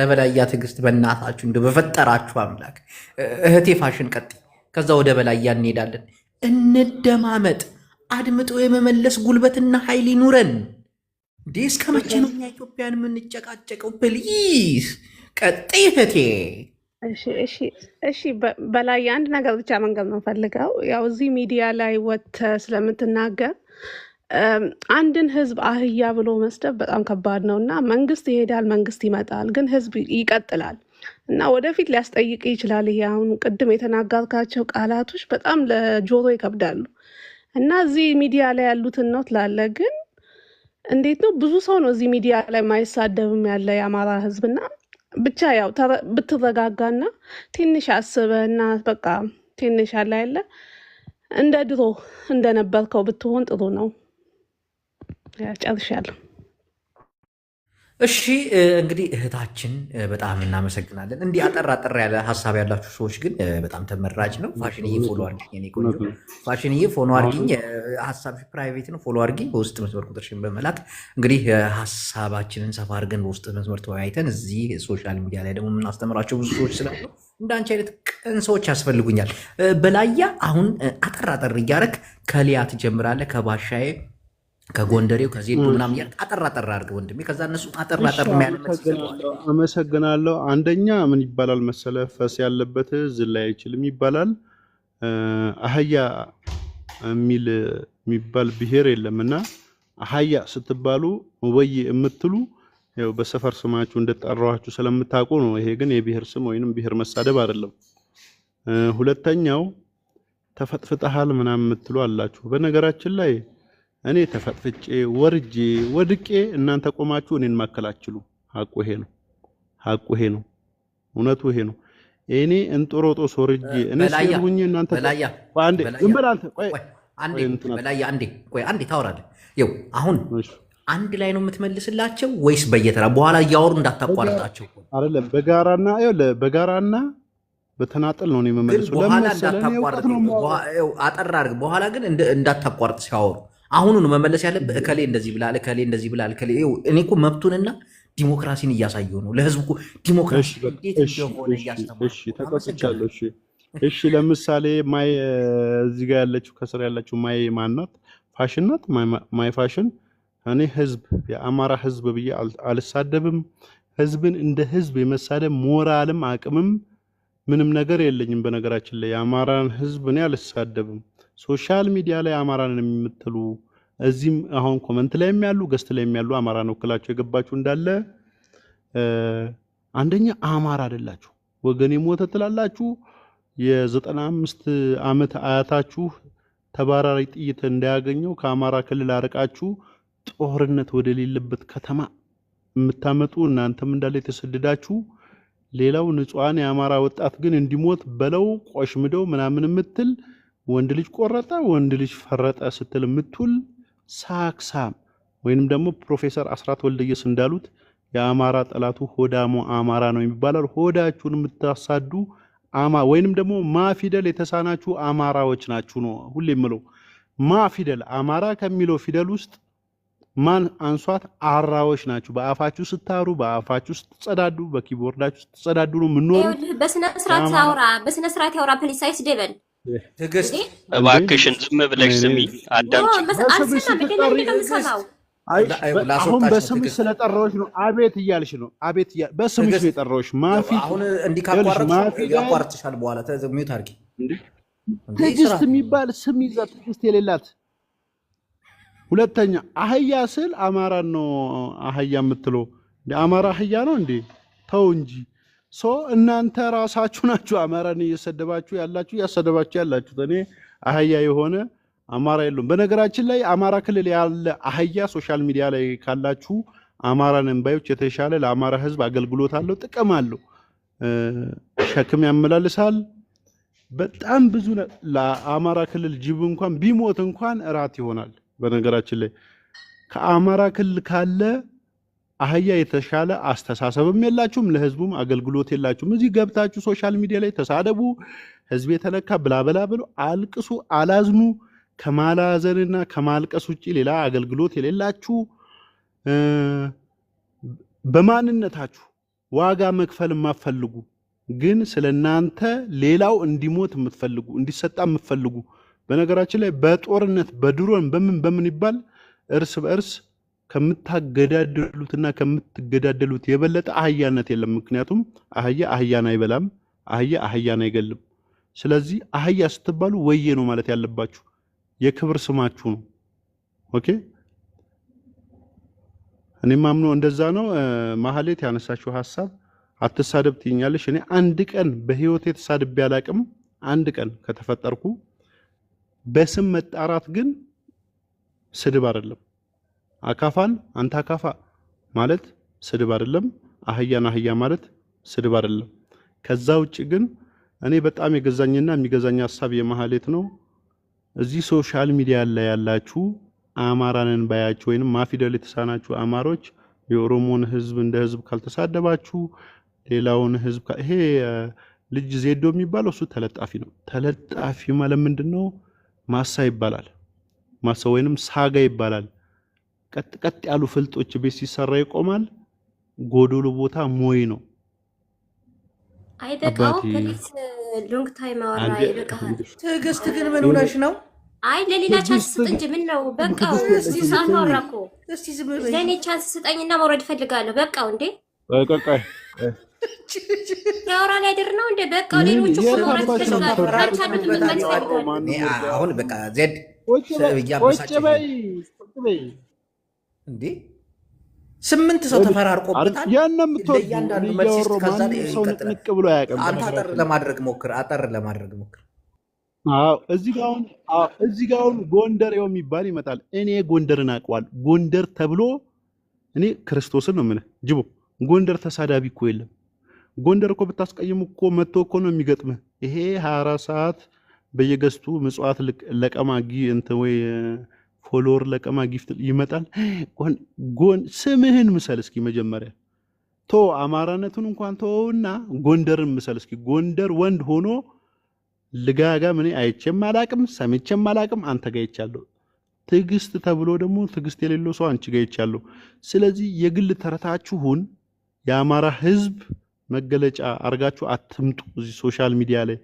[SPEAKER 3] በላያ ትዕግስት በእናታችሁ እንደው በፈጠራችሁ አምላክ እህቴ ፋሽን ቀጥይ። ከዛ ወደ በላያ እንሄዳለን። እንደማመጥ አድምጦ የመመለስ ጉልበትና ኃይል ይኑረን። እንዴ እስከ መቼ ነው እኛ ኢትዮጵያን የምንጨቃጨቀው? ፕሊዝ ቀጥይ እህቴ።
[SPEAKER 9] እሺ በላይ አንድ ነገር ብቻ መንገር ነው ፈልገው። ያው እዚህ ሚዲያ ላይ ወጥተህ ስለምትናገር አንድን ህዝብ አህያ ብሎ መስደብ በጣም ከባድ ነው እና መንግስት ይሄዳል፣ መንግስት ይመጣል፣ ግን ህዝብ ይቀጥላል እና ወደፊት ሊያስጠይቅ ይችላል። ይሄ አሁን ቅድም የተናገርካቸው ቃላቶች በጣም ለጆሮ ይከብዳሉ እና እዚህ ሚዲያ ላይ ያሉትን ነው ትላለህ፣ ግን እንዴት ነው ብዙ ሰው ነው እዚህ ሚዲያ ላይ ማይሳደብም ያለ የአማራ ህዝብና ብቻ ያው ብትረጋጋና ትንሽ አስበህና በቃ ትንሽ አለ ያለ እንደ ድሮ እንደነበርከው ብትሆን ጥሩ ነው። ጨርሻለሁ።
[SPEAKER 3] እሺ እንግዲህ እህታችን በጣም እናመሰግናለን። እንዲህ አጠር ያለ ሀሳብ ያላችሁ ሰዎች ግን በጣም ተመራጭ ነው። ፋሽንዬ ፎሎ አድርጊኝ፣ እኔ ቆንጆ ፋሽንዬ ፎሎ አድርጊኝ። ሀሳብ ፕራይቬት ነው፣ ፎሎ አድርጊኝ። በውስጥ መስመር ቁጥርሽን በመላክ እንግዲህ ሀሳባችንን ሰፋ አድርገን በውስጥ መስመር ተወያይተን እዚህ ሶሻል ሚዲያ ላይ ደግሞ የምናስተምራቸው ብዙ ሰዎች ስላሉ እንዳንቺ አይነት ቅን ሰዎች ያስፈልጉኛል። በላያ አሁን አጠር እያደረግ ከሊያ ትጀምራለህ፣ ከባሻዬ ከጎንደሬው ከዜዱ ምናምን እያልክ አጠር አድርገህ ወንድሜ። ከዛ እነሱ አጠር
[SPEAKER 2] አመሰግናለሁ። አንደኛ ምን ይባላል መሰለ፣ ፈስ ያለበት ዝላይ አይችልም ይባላል። አህያ የሚባል ብሔር የለምና አህያ ስትባሉ ወይ የምትሉ ያው በሰፈር ስማችሁ እንደጠራኋችሁ ስለምታውቁ ነው። ይሄ ግን የብሔር ስም ወይንም ብሔር መሳደብ አይደለም። ሁለተኛው ተፈጥፍጠሃል ምናምን የምትሉ አላችሁ። በነገራችን ላይ እኔ ተፈጥፍጬ ወድቄ እናንተ ቆማችሁ እኔን ማከላችሉ። ሐቁ ይሄ ነው። እውነቱ ይሄ ነው። እኔ እንጦሮጦስ ወርጄ እኔ ሲልሁኝ እናንተ አንዴ ዝም በል አንተ። ቆይ
[SPEAKER 3] አንዴ ታወራለህ። ይኸው አሁን አንድ ላይ ነው የምትመልስላቸው ወይስ በየተራ? በኋላ እያወሩ እንዳታቋርጣቸው።
[SPEAKER 2] አይደለም በጋራና በተናጠል ነው የምመልሰው።
[SPEAKER 3] በኋላ እንዳታቋርጥ አጠር አድርግ። በኋላ ግን እንዳታቋርጥ ሲያወሩ አሁኑን መመለስ ያለብህ እከሌ እንደዚህ ብላል፣ እከሌ እንደዚህ ብላል፣ እከሌ እኔ እኮ መብቱንና ዲሞክራሲን እያሳየው ነው ለህዝቡ እኮ ዲሞክራሲ እንዴት እንደሆነ
[SPEAKER 2] እያስተማርኩ። እሺ ለምሳሌ ማይ እዚህ ጋር ያለችው ከስር ያለችው ማይ ማናት? ፋሽን ናት። ማይ ፋሽን እኔ ህዝብ የአማራ ህዝብ ብዬ አልሳደብም። ህዝብን እንደ ህዝብ የመሳደብ ሞራልም አቅምም ምንም ነገር የለኝም። በነገራችን ላይ የአማራን ህዝብ እኔ አልሳደብም። ሶሻል ሚዲያ ላይ አማራን የምትሉ እዚህም አሁን ኮመንት ላይ ያሉ ገስት ላይ ያሉ አማራን ወክላችሁ የገባችሁ እንዳለ አንደኛ አማራ አይደላችሁ። ወገኔ ሞተ ትላላችሁ። የ95 ዓመት አያታችሁ ተባራሪ ጥይት እንዳያገኘው ከአማራ ክልል አርቃችሁ ጦርነት ወደሌለበት ከተማ የምታመጡ እናንተም እንዳለ የተሰደዳችሁ፣ ሌላው ንጹሃን የአማራ ወጣት ግን እንዲሞት በለው ቆሽምደው ምናምን የምትል ወንድ ልጅ ቆረጠ ወንድ ልጅ ፈረጠ ስትል የምትውል ሳክሳም ወይንም ደግሞ ፕሮፌሰር አስራት ወልደየስ እንዳሉት የአማራ ጠላቱ ሆዳሞ አማራ ነው የሚባለው። ሆዳችሁን የምታሳዱ ወይንም ደግሞ ማፊደል የተሳናችሁ አማራዎች ናችሁ ነው ሁሌ የምለው። ማፊደል አማራ ከሚለው ፊደል ውስጥ ማን አንሷት አራዎች ናችሁ። በአፋችሁ ስታሩ፣ በአፋችሁ ስትጸዳዱ፣ በኪቦርዳችሁ ስትጸዳዱ ነው የምንኖሩት።
[SPEAKER 4] በስነ ስርዓት አውራ፣ በስነ ስርዓት ያውራ ፕሊስ። አይስደበል
[SPEAKER 3] ትዕግስት
[SPEAKER 1] እባክሽን ዝም ብለሽ ስሚ፣ አዳምጪ።
[SPEAKER 2] አሁን በስምሽ ስለጠራሁሽ ነው አቤት እያልሽ ነው። አቤት በስምሽ ነው የጠራሁሽ። ማፊ
[SPEAKER 3] አሁን እንዲህ ካቋረጥሽ ያቋርጥሻል። በኋላ ሚዩት አድርጊ።
[SPEAKER 2] ትዕግስት የሚባል ስም ይዛ ትዕግስት የሌላት። ሁለተኛ አህያ ስል አማራን ነው አህያ የምትለው። አማራ አህያ ነው እንዴ? ተው እንጂ። እናንተ ራሳችሁ ናችሁ አማራን እየሰደባችሁ ያላችሁት። እኔ አህያ የሆነ አማራ የለውም። በነገራችን ላይ አማራ ክልል ያለ አህያ ሶሻል ሚዲያ ላይ ካላችሁ አማራን እንባዮች የተሻለ ለአማራ ህዝብ አገልግሎት አለው፣ ጥቅም አለው፣ ሸክም ያመላልሳል። በጣም ብዙ ለአማራ ክልል ጅብ እንኳን ቢሞት እንኳን እራት ይሆናል። በነገራችን ላይ ከአማራ ክልል ካለ አህያ የተሻለ አስተሳሰብም የላችሁም፣ ለህዝቡም አገልግሎት የላችሁም። እዚህ ገብታችሁ ሶሻል ሚዲያ ላይ ተሳደቡ፣ ህዝብ የተለካ ብላበላ ብሎ አልቅሱ፣ አላዝኑ። ከማላዘንና ከማልቀስ ውጪ ሌላ አገልግሎት የሌላችሁ፣ በማንነታችሁ ዋጋ መክፈል የማትፈልጉ ግን ስለናንተ ሌላው እንዲሞት የምትፈልጉ እንዲሰጣ የምትፈልጉ። በነገራችን ላይ በጦርነት በድሮን በምን ይባል እርስ በእርስ ከምታገዳደሉትና ከምትገዳደሉት የበለጠ አህያነት የለም። ምክንያቱም አህያ አህያን አይበላም፣ አህያ አህያን አይገልም። ስለዚህ አህያ ስትባሉ ወዬ ነው ማለት ያለባችሁ። የክብር ስማችሁ ነው። ኦኬ እኔ ማምነው እንደዛ ነው። ማህሌት ያነሳችው ሐሳብ አትሳደብ ትይኛለሽ። እኔ አንድ ቀን በህይወቴ ተሳድቤ አላቅም። አንድ ቀን ከተፈጠርኩ በስም መጣራት ግን ስድብ አይደለም። አካፋን አንተ አካፋ ማለት ስድብ አይደለም። አህያን አህያ ማለት ስድብ አይደለም። ከዛ ውጪ ግን እኔ በጣም የገዛኝና የሚገዛኝ ሐሳብ የማህሌት ነው። እዚህ ሶሻል ሚዲያ ላይ ያላችሁ አማራንን ባያችሁ ወይንም ማፊደል የተሳናችሁ አማሮች የኦሮሞን ህዝብ እንደ ህዝብ ካልተሳደባችሁ ሌላውን ህዝብ ይሄ ልጅ ዜዶ የሚባለው እሱ ተለጣፊ ነው። ተለጣፊ ማለት ምንድነው? ማሳ ይባላል። ማሳ ወይንም ሳጋ ይባላል። ቀጥ ያሉ ፍልጦች ቤት ሲሰራ ይቆማል። ጎዶሎ ቦታ ሞይ ነው።
[SPEAKER 4] አይበቃው ፕሊስ ሎንግ ታይም አወራ ይበቃል።
[SPEAKER 3] ትዕግስት ግን ምን ሆነሽ ነው?
[SPEAKER 4] አይ ለሌላ ቻንስ ስጥ እንጂ ምን ነው በቃው። እስቲ ሳናወራኮ
[SPEAKER 3] እስቲ ዝም በይ።
[SPEAKER 4] ለኔ ቻንስ ስጠኝና መውረድ ፈልጋለሁ። በቃው እንዴ
[SPEAKER 2] በቃ
[SPEAKER 4] ያወራ ላይ ድር ነው እንዴ? በቃው ሌሎቹ መውረድ ፈልጋለሁ።
[SPEAKER 3] አሁን በቃ ዜድ
[SPEAKER 2] ቁጭ በይ
[SPEAKER 3] እንዴ 8 ሰው ተፈራርቆበታል።
[SPEAKER 2] ያንንም ተወያንዳንዱ መልስ ከዛ ሰው ንቅ ብሎ ያቀም
[SPEAKER 3] አንተ አጠር ለማድረግ ሞክር።
[SPEAKER 2] አዎ እዚህ ጋር ጎንደሬው የሚባል ይመጣል። እኔ ጎንደርን አውቀዋለሁ። ጎንደር ተብሎ እኔ ክርስቶስን ነው የምልህ ጅቦ ጎንደር ተሳዳቢ እኮ የለም። ጎንደር እኮ ብታስቀይም እኮ መጥቶ እኮ ነው የሚገጥምህ። ይሄ 24 ሰዓት በየገስቱ ምጽዋት ለቀማ እንትን ወይ ፎሎወር ለቀማ ጊፍት ይመጣል። ስምህን ምሰል እስኪ መጀመሪያ አማራነቱን እንኳን ተወውና ጎንደርን ምሰል እስኪ። ጎንደር ወንድ ሆኖ ልጋጋ ምን አይቼም አላቅም ሰምቼም አላቅም። አንተ ጋር ይቻለሁ። ትዕግስት ተብሎ ደግሞ ትዕግስት የሌለው ሰው አንቺ ጋር ይቻለሁ። ስለዚህ የግል ተረታችሁን የአማራ ህዝብ መገለጫ አርጋችሁ አትምጡ እዚህ ሶሻል ሚዲያ ላይ።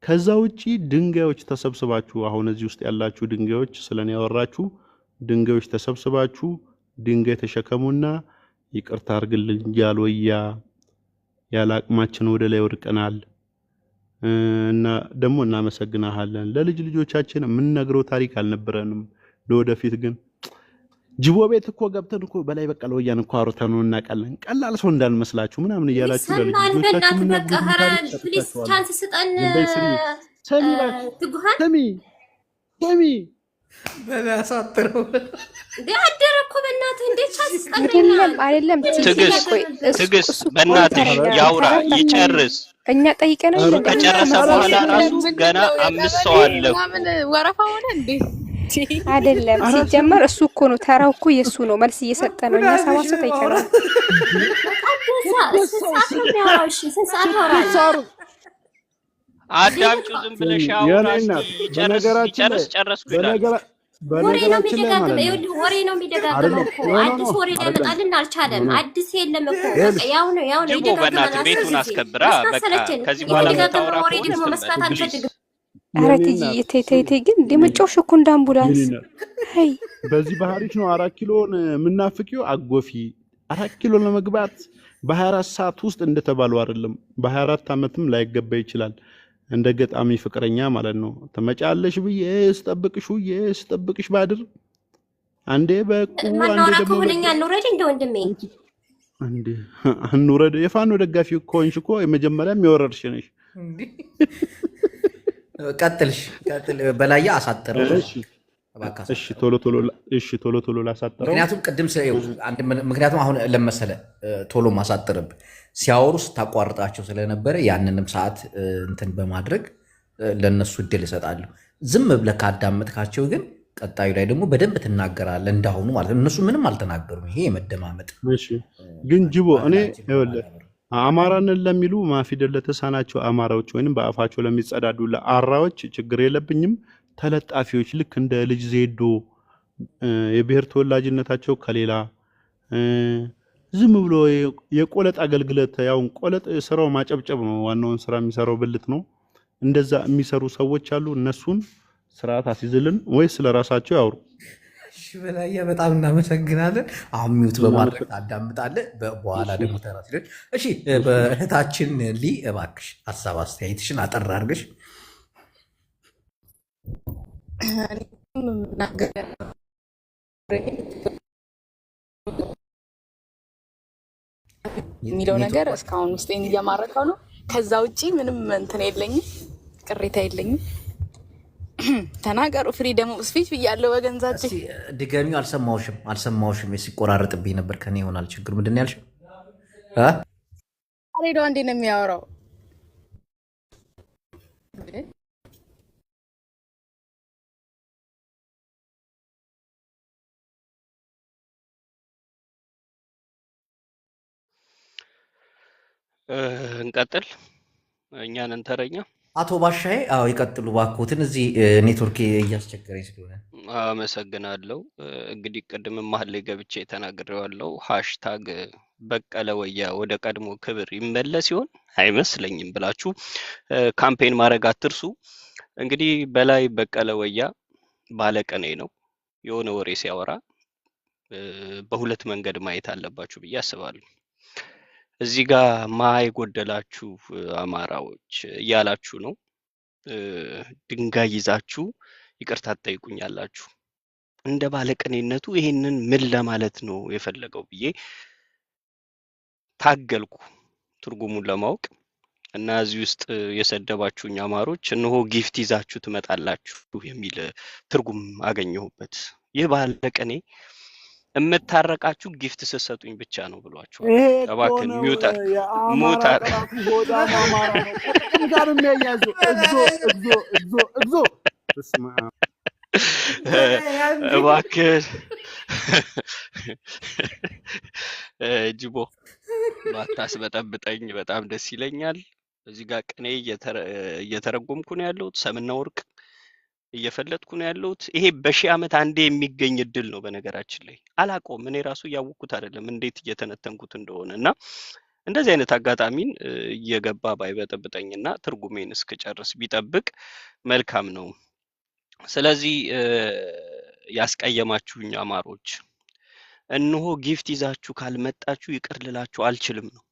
[SPEAKER 2] ከዛ ውጪ ድንጋዮች ተሰብስባችሁ አሁን እዚህ ውስጥ ያላችሁ ድንጋዮች ስለኔ ያወራችሁ ድንጋዮች ተሰብስባችሁ ድንጋይ ተሸከሙና ይቅርታ አርግልኝ ያልወያ ያላቅማችን ወደ ላይ ወድቀናል እና ደግሞ እናመሰግናለን። ለልጅ ልጆቻችን የምንነግረው ታሪክ አልነበረንም። ለወደፊት ግን ጅቦ ቤት እኮ ገብተን እኮ በላይ በቀለ ወያን እኮ አውርተን ነው እናውቃለን። ቀላል ሰው እንዳልመስላችሁ ምናምን እያላችሁ
[SPEAKER 4] ሰማን።
[SPEAKER 2] ለልጆቻችሁ
[SPEAKER 4] በእናትህ
[SPEAKER 2] ምን
[SPEAKER 4] በቃ
[SPEAKER 2] ያግዙ
[SPEAKER 4] ኧረ
[SPEAKER 2] ታሪክ
[SPEAKER 4] ፕሊስ
[SPEAKER 2] ሰጥታችኋል።
[SPEAKER 4] ቻንስ ስጠን
[SPEAKER 2] ዝም በይ ስሚ እባክሽ
[SPEAKER 4] ትጉሃን።
[SPEAKER 2] ስሚ
[SPEAKER 5] በላሳጥረው
[SPEAKER 4] እንዴ አደረ እኮ በእናትህ እንዴት ቻንስ ስጠን።
[SPEAKER 8] አይደለም
[SPEAKER 1] ትዕግስት
[SPEAKER 8] ቆይ
[SPEAKER 1] ትዕግስት
[SPEAKER 8] እሱ
[SPEAKER 1] በእናትሽ ያውራ ይጨርስ።
[SPEAKER 8] እኛ ጠይቀነው
[SPEAKER 1] ከጨረሰ በኋላ ራሱ ገና 5 ሰው አለ
[SPEAKER 7] ምናምን ወረፋ ሆነ እንዴ?
[SPEAKER 8] አይደለም ሲጀመር እሱ እኮ ነው ተራው እኮ የሱ ነው መልስ እየሰጠ ነው። እኛ 7 ሰው ጠይቀነው
[SPEAKER 1] አዳምጪው ዝም ብለሽ አውራ። ጨረስኩ ይላል።
[SPEAKER 4] ወሬ ነው የሚደጋግመው። ወሬ ነው የሚደጋግመው እኮ አዲስ ወሬ ሊያመጣልን አልቻለም። አዲስ የለም እኮ በቃ ያው ነው ይደጋግማል።
[SPEAKER 1] ቤቱን አስከብራ በቃ ከዚህ በኋላ
[SPEAKER 4] የሚደጋግመው ወሬ ደግሞ መስራት አልፈልግም።
[SPEAKER 8] ኧረ ተይ ግን እንደመጫወሽ እኮ እንደ አምቡላንስ። አይ
[SPEAKER 2] በዚህ ባህሪሽ ነው 4 ኪሎን የምናፍቂው። አጎፊ 4 ኪሎ ለመግባት በ24 ሰዓት ውስጥ እንደተባለው አይደለም፣ በ24 ዓመትም ላይገባ ይችላል። እንደ ገጣሚ ፍቅረኛ ማለት ነው። ተመጫለሽ ብዬ ስጠብቅሽ ባድር አንዴ በቁ አንዴ ደግሞ
[SPEAKER 4] ወደኛ ኑረድ እንደ ወንድሜ
[SPEAKER 2] አንዴ አንውረድ። የፋኖ ደጋፊ ኮንሽ እኮ የመጀመሪያም የወረርሽ ነሽ።
[SPEAKER 3] ቀጥል በላያ አሳጥረው።
[SPEAKER 2] እሺ ቶሎ ቶሎ ላሳጥረው።
[SPEAKER 3] ምክንያቱም ቅድም ምክንያቱም አሁን ለመሰለ ቶሎ ማሳጥርብ ሲያወሩ ስታቋርጣቸው ስለነበረ ያንንም ሰዓት እንትን በማድረግ ለነሱ እድል እሰጣለሁ። ዝም ብለህ ካዳመጥካቸው ግን ቀጣዩ ላይ ደግሞ በደንብ ትናገራለህ እንዳሁኑ ማለት ነው። እነሱ ምንም አልተናገሩም። ይሄ የመደማመጥ
[SPEAKER 2] ግን ጅቦ እኔ ይኸውልህ አማራንን ለሚሉ ማፊደል ለተሳናቸው አማራዎች ወይንም በአፋቸው ለሚጸዳዱ ለአራዎች ችግር የለብኝም። ተለጣፊዎች ልክ እንደ ልጅ ዜዶ የብሔር ተወላጅነታቸው ከሌላ ዝም ብሎ የቆለጥ አገልግሎት ያው ቆለጥ ስራው ማጨብጨብ ነው። ዋናውን ስራ የሚሰራው ብልት ነው። እንደዛ የሚሰሩ ሰዎች አሉ። እነሱን ስርዓት አስይዝልን ወይ ስለራሳቸው ያውሩ።
[SPEAKER 3] እሺ በላያ በጣም እናመሰግናለን። አሁን ሚውት በማድረግ ታዳምጣለህ፣ በኋላ ደግሞ ተራስልን። እሺ በእህታችን ሊ እባክሽ ሀሳብ አስተያየትሽን አጠር አድርገሽ።
[SPEAKER 7] የሚለው ነገር እስካሁን ውስጤን እያማረከው ነው። ከዛ ውጪ ምንም እንትን የለኝም፣ ቅሬታ የለኝም። ተናገሩ። ፍሪደም ኦፍ ስፒች ብያለሁ። በገንዛቤ
[SPEAKER 3] ድገሚው። አልሰማሁሽም። ሲቆራረጥብኝ ነበር። ከኔ ይሆናል ችግሩ። ምንድን ነው ያልሽው?
[SPEAKER 7] ሬዶ አንዴ ነው የሚያወራው።
[SPEAKER 1] እንቀጥል። እኛን ተረኛ
[SPEAKER 3] አቶ ባሻዬ ይቀጥሉ ባክዎትን። እዚህ ኔትወርክ እያስቸገረኝ ስለሆነ
[SPEAKER 1] አመሰግናለሁ። እንግዲህ ቅድም መሀል ላይ ገብቼ ተናግሬዋለሁ። ሃሽታግ በቀለ ወያ ወደ ቀድሞ ክብር ይመለስ ሲሆን አይመስለኝም ብላችሁ ካምፔን ማድረግ አትርሱ። እንግዲህ በላይ በቀለ ወያ ባለቀኔ ነው። የሆነ ወሬ ሲያወራ በሁለት መንገድ ማየት አለባችሁ ብዬ አስባለሁ። እዚህ ጋር የጎደላችሁ አማራዎች እያላችሁ ነው። ድንጋይ ይዛችሁ ይቅርታ ትጠይቁኛላችሁ። እንደ ባለቀኔነቱ ይሄንን ምን ለማለት ነው የፈለገው ብዬ ታገልኩ ትርጉሙን ለማወቅ እና እዚህ ውስጥ የሰደባችሁኝ አማሮች እነሆ ጊፍት ይዛችሁ ትመጣላችሁ የሚል ትርጉም አገኘሁበት። ይህ ባለቀኔ እምታረቃችሁ ጊፍት ስትሰጡኝ ብቻ ነው ብሏችኋል። እባክህ ሚውታር
[SPEAKER 2] ጋር የሚያያዘው እግዞ
[SPEAKER 1] እባክህ ጅቦ ባታስበጠብጠኝ በጣም ደስ ይለኛል። እዚህ ጋር ቅኔ እየተረጎምኩ ነው ያለሁት። ሰምና ወርቅ እየፈለጥኩ ነው ያለሁት። ይሄ በሺህ ዓመት አንዴ የሚገኝ እድል ነው። በነገራችን ላይ አላውቀውም፣ እኔ ራሱ ያወቅኩት አይደለም እንዴት እየተነተንኩት እንደሆነ እና እንደዚህ አይነት አጋጣሚን እየገባ ባይበጠብጠኝና ትርጉሜን እስክጨርስ ቢጠብቅ መልካም ነው። ስለዚህ ያስቀየማችሁኝ አማሮች እነሆ ጊፍት ይዛችሁ ካልመጣችሁ ይቅር ልላችሁ አልችልም ነው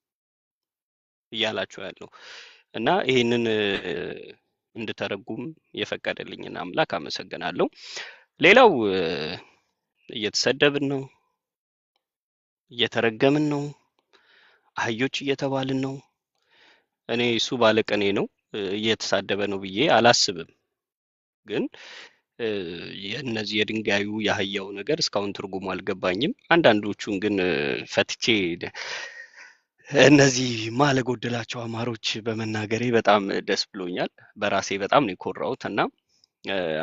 [SPEAKER 1] እያላችሁ ያለው እና ይሄንን እንድተረጉም የፈቀደልኝና አምላክ አመሰግናለሁ። ሌላው እየተሰደብን ነው፣ እየተረገምን ነው፣ አህዮች እየተባልን ነው። እኔ እሱ ባለቀኔ ነው እየተሳደበ ነው ብዬ አላስብም። ግን የእነዚህ የድንጋዩ የአህያው ነገር እስካሁን ትርጉሙ አልገባኝም። አንዳንዶቹን ግን ፈትቼ እነዚህ ማለጎደላቸው አማሮች በመናገሬ በጣም ደስ ብሎኛል። በራሴ በጣም ነው የኮራሁት እና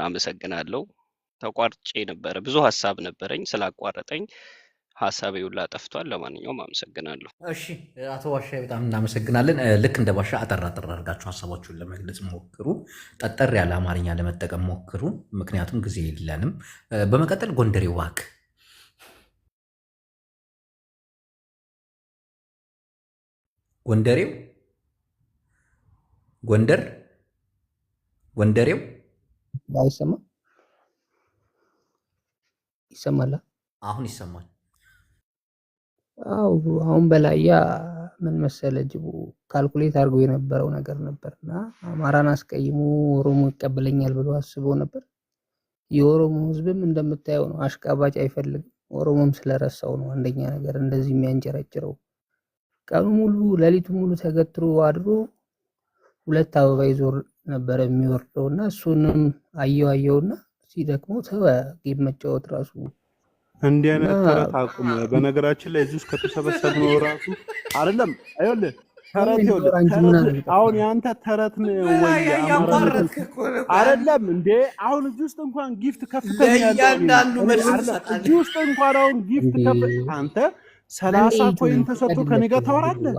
[SPEAKER 1] አመሰግናለሁ። ተቋርጬ ነበረ፣ ብዙ ሀሳብ ነበረኝ፣ ስላቋረጠኝ ሀሳቤ ሁላ ጠፍቷል። ለማንኛውም አመሰግናለሁ።
[SPEAKER 3] እሺ አቶ ባሻ በጣም እናመሰግናለን። ልክ እንደ ባሻ አጠር አድርጋችሁ ሀሳባችሁን ለመግለጽ ሞክሩ። ጠጠር ያለ አማርኛ ለመጠቀም ሞክሩ፣ ምክንያቱም ጊዜ የለንም። በመቀጠል ጎንደሬው እባክህ ጎንደሬው
[SPEAKER 6] አይሰማ ይሰማል።
[SPEAKER 3] አሁን ይሰማል።
[SPEAKER 6] አው አሁን በላያ ምን መሰለ ጅቡ ካልኩሌት አድርጎ የነበረው ነገር ነበርና አማራን አስቀይሞ ኦሮሞ ይቀበለኛል ብሎ አስቦ ነበር። የኦሮሞ ህዝብም እንደምታየው ነው፣ አሽቃባጭ አይፈልግም። ኦሮሞም ስለረሳው ነው አንደኛ ነገር እንደዚህ የሚያንጨረጭረው። ቀኑ ሙሉ ሌሊቱ ሙሉ ተገትሮ አድሮ ሁለት አበባ ይዞር ነበር የሚወርደውና እሱንም አየውና ሲደክመው ተወ ጌም መጫወት ራሱ።
[SPEAKER 2] እንዲህ አይነት ተረት አቁም። በነገራችን ላይ እዚህ ውስጥ ከተሰበሰብነው ራሱ አይደለም አይወልህ ተረት ይኸውልህ፣ አሁን ያንተ ተረት ነው ወይ አይደለም እንዴ? አሁን እዚህ ውስጥ እንኳን ጊፍት ከፍተኛ
[SPEAKER 3] ያንዳንዱ መልስ
[SPEAKER 2] እዚህ ውስጥ እንኳን አሁን ጊፍት አንተ 30 ኮይን ተሰጥቶ ከኔ ጋር ታወራለህ።